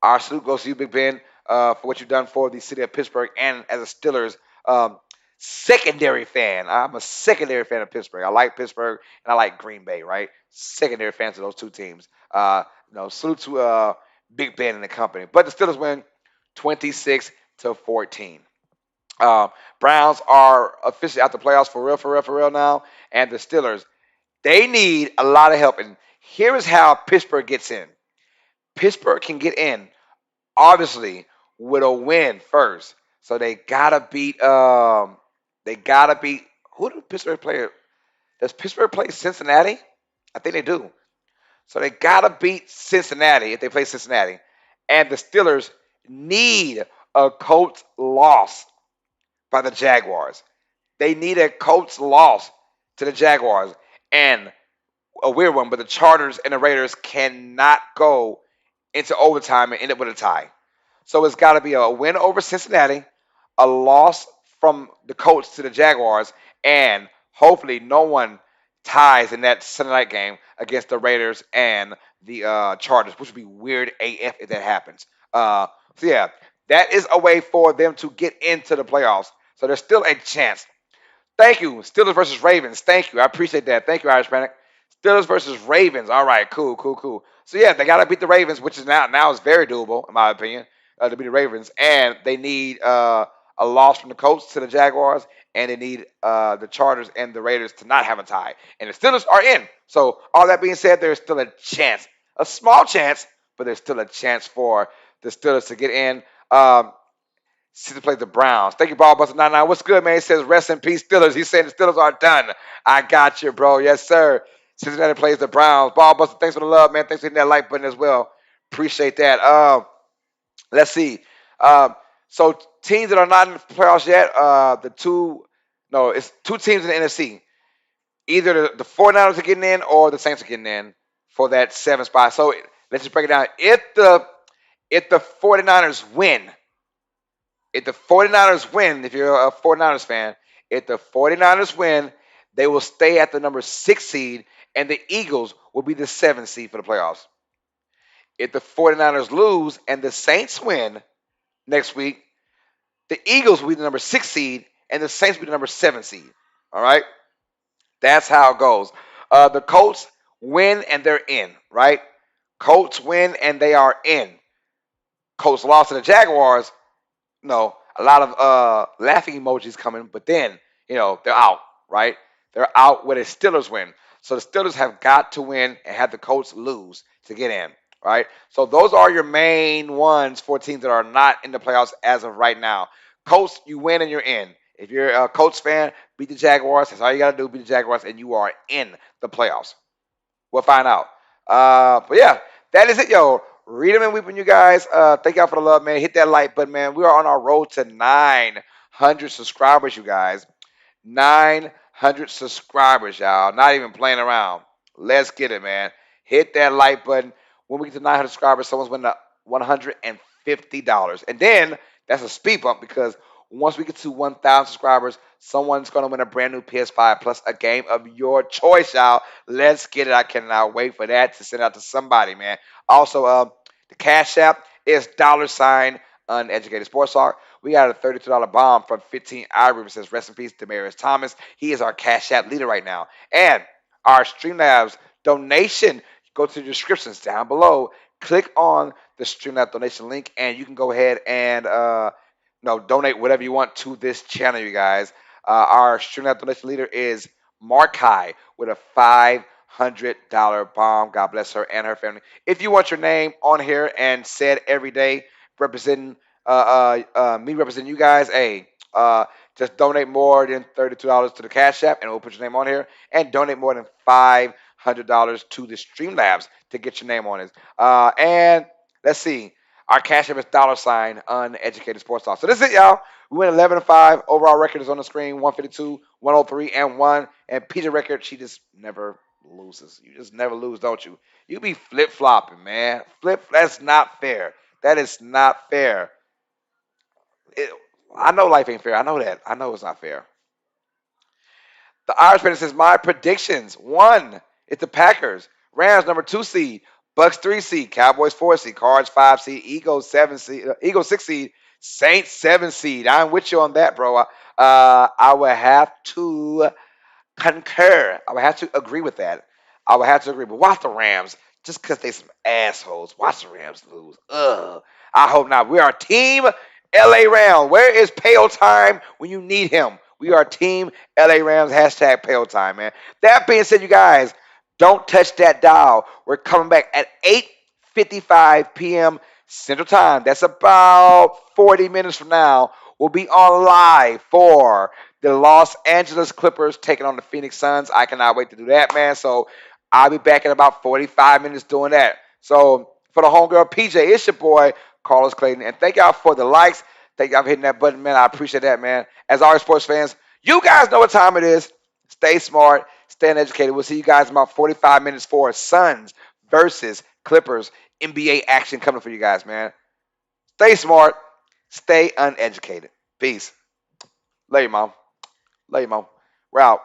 our salute goes to you, Big Ben, for what you've done for the city of Pittsburgh and as a Steelers secondary fan. I'm a secondary fan of Pittsburgh. I like Pittsburgh and I like Green Bay, right? Secondary fans of those two teams. Salute to Big Ben and the company. But the Steelers win 26-14. Browns are officially out the playoffs for real now. And the Steelers, they need a lot of help. And here is how Pittsburgh gets in. Pittsburgh can get in, obviously, with a win first. So they gotta beat. Who do Pittsburgh play? Does Pittsburgh play Cincinnati? I think they do. So they gotta beat Cincinnati if they play Cincinnati. And the Steelers need a Colts loss by the Jaguars. They need a Colts loss to the Jaguars. And a weird one, but the Chargers and the Raiders cannot go into overtime and end up with a tie. So it's got to be a win over Cincinnati, a loss from the Colts to the Jaguars, and hopefully no one ties in that Sunday night game against the Raiders and the Chargers, which would be weird AF if that happens. So yeah, that is a way for them to get into the playoffs. So there's still a chance. Thank you. Steelers versus Ravens. Thank you. I appreciate that. Thank you, Irish Panic. Steelers versus Ravens. All right, cool. So yeah, they gotta beat the Ravens, which is now is very doable in my opinion, to beat the Ravens, and they need a loss from the Colts to the Jaguars, and they need the Chargers and the Raiders to not have a tie, and the Steelers are in. So all that being said, there's still a chance, a small chance, but there's still a chance for the Steelers to get in. Since play the Browns. Thank you, Ballbuster99. What's good, man? He says, rest in peace, Steelers. He's saying the Steelers are done. I got you, bro. Yes, sir. Cincinnati plays the Browns. Ballbuster, thanks for the love, man. Thanks for hitting that like button as well. Appreciate that. Let's see. So teams that are not in the playoffs yet, it's two teams in the NFC. Either the 49ers are getting in or the Saints are getting in for that seventh spot. So let's just break it down. If the 49ers win, if the 49ers win, if you're a 49ers fan, if the 49ers win, they will stay at the number 6 seed, and the Eagles will be the 7th seed for the playoffs. If the 49ers lose and the Saints win next week, the Eagles will be the number 6 seed, and the Saints will be the number 7 seed. All right? That's how it goes. The Colts win and they're in, right? Colts win and they are in. Colts lost to the Jaguars. No, a lot of laughing emojis coming, but then, they're out, right? They're out with a Steelers win. So the Steelers have got to win and have the Colts lose to get in, right? So those are your main ones for teams that are not in the playoffs as of right now. Colts, you win and you're in. If you're a Colts fan, beat the Jaguars. That's all you got to do, beat the Jaguars, and you are in the playoffs. We'll find out. But yeah, that is it, yo. Read them and weeping, you guys. Thank y'all for the love, man. Hit that like button, man. We are on our road to 900 subscribers, you guys. 900 subscribers, y'all. Not even playing around. Let's get it, man. Hit that like button. When we get to 900 subscribers, someone's winning $150. And then that's a speed bump because once we get to 1,000 subscribers, someone's going to win a brand new PS5 plus a game of your choice, y'all. Let's get it. I cannot wait for that to send out to somebody, man. Also, the Cash App is $ Uneducated Sports Talk. We got a $32 bomb from 15 Ivory. Says, rest in peace, Demarius Thomas. He is our Cash App leader right now. And our Streamlabs donation, go to the descriptions down below. Click on the Streamlabs donation link, and you can go ahead and donate whatever you want to this channel, you guys. Our Streamlabs donation leader is Markai with a $500 bomb. God bless her and her family. If you want your name on here and said every day, representing me representing you guys, hey, just donate more than $32 to the Cash App, and we'll put your name on here. And donate more than $500 to the Streamlabs to get your name on it. And let's see. Our Cash App is $ Uneducated Sports Talk. So this is it, y'all. We went 11-5. Overall record is on the screen: 152, 103, and 1. And PJ record, she just never loses. You just never lose, don't you? You be flip flopping, man. That's not fair. That is not fair. It, I know life ain't fair. I know that. I know it's not fair. The Irishman says my predictions: 1, it's the Packers. Rams number 2 seed. Bucks 3 seed. Cowboys 4 seed. Cards 5 seed. Eagles 7 seed. Eagles 6 seed. Saints 7 seed. I'm with you on that, bro. I would have to concur. I would have to agree with that. I would have to agree. But watch the Rams, just because they some assholes. Watch the Rams lose. Ugh. I hope not. We are Team LA Rams. Where is Pale Time when you need him? We are Team LA Rams. Hashtag Pale Time, man. That being said, you guys, don't touch that dial. We're coming back at 8:55 p.m. Central Time. That's about 40 minutes from now. We'll be on live for the Los Angeles Clippers taking on the Phoenix Suns. I cannot wait to do that, man. So I'll be back in about 45 minutes doing that. So for the homegirl PJ, it's your boy, Carlos Clayton. And thank y'all for the likes. Thank y'all for hitting that button, man. I appreciate that, man. As always, sports fans, you guys know what time it is. Stay smart, stay uneducated. We'll see you guys in about 45 minutes for Suns versus Clippers NBA action coming for you guys, man. Stay smart, stay uneducated. Peace. Love you, Mom. Love you, Mom. We're out.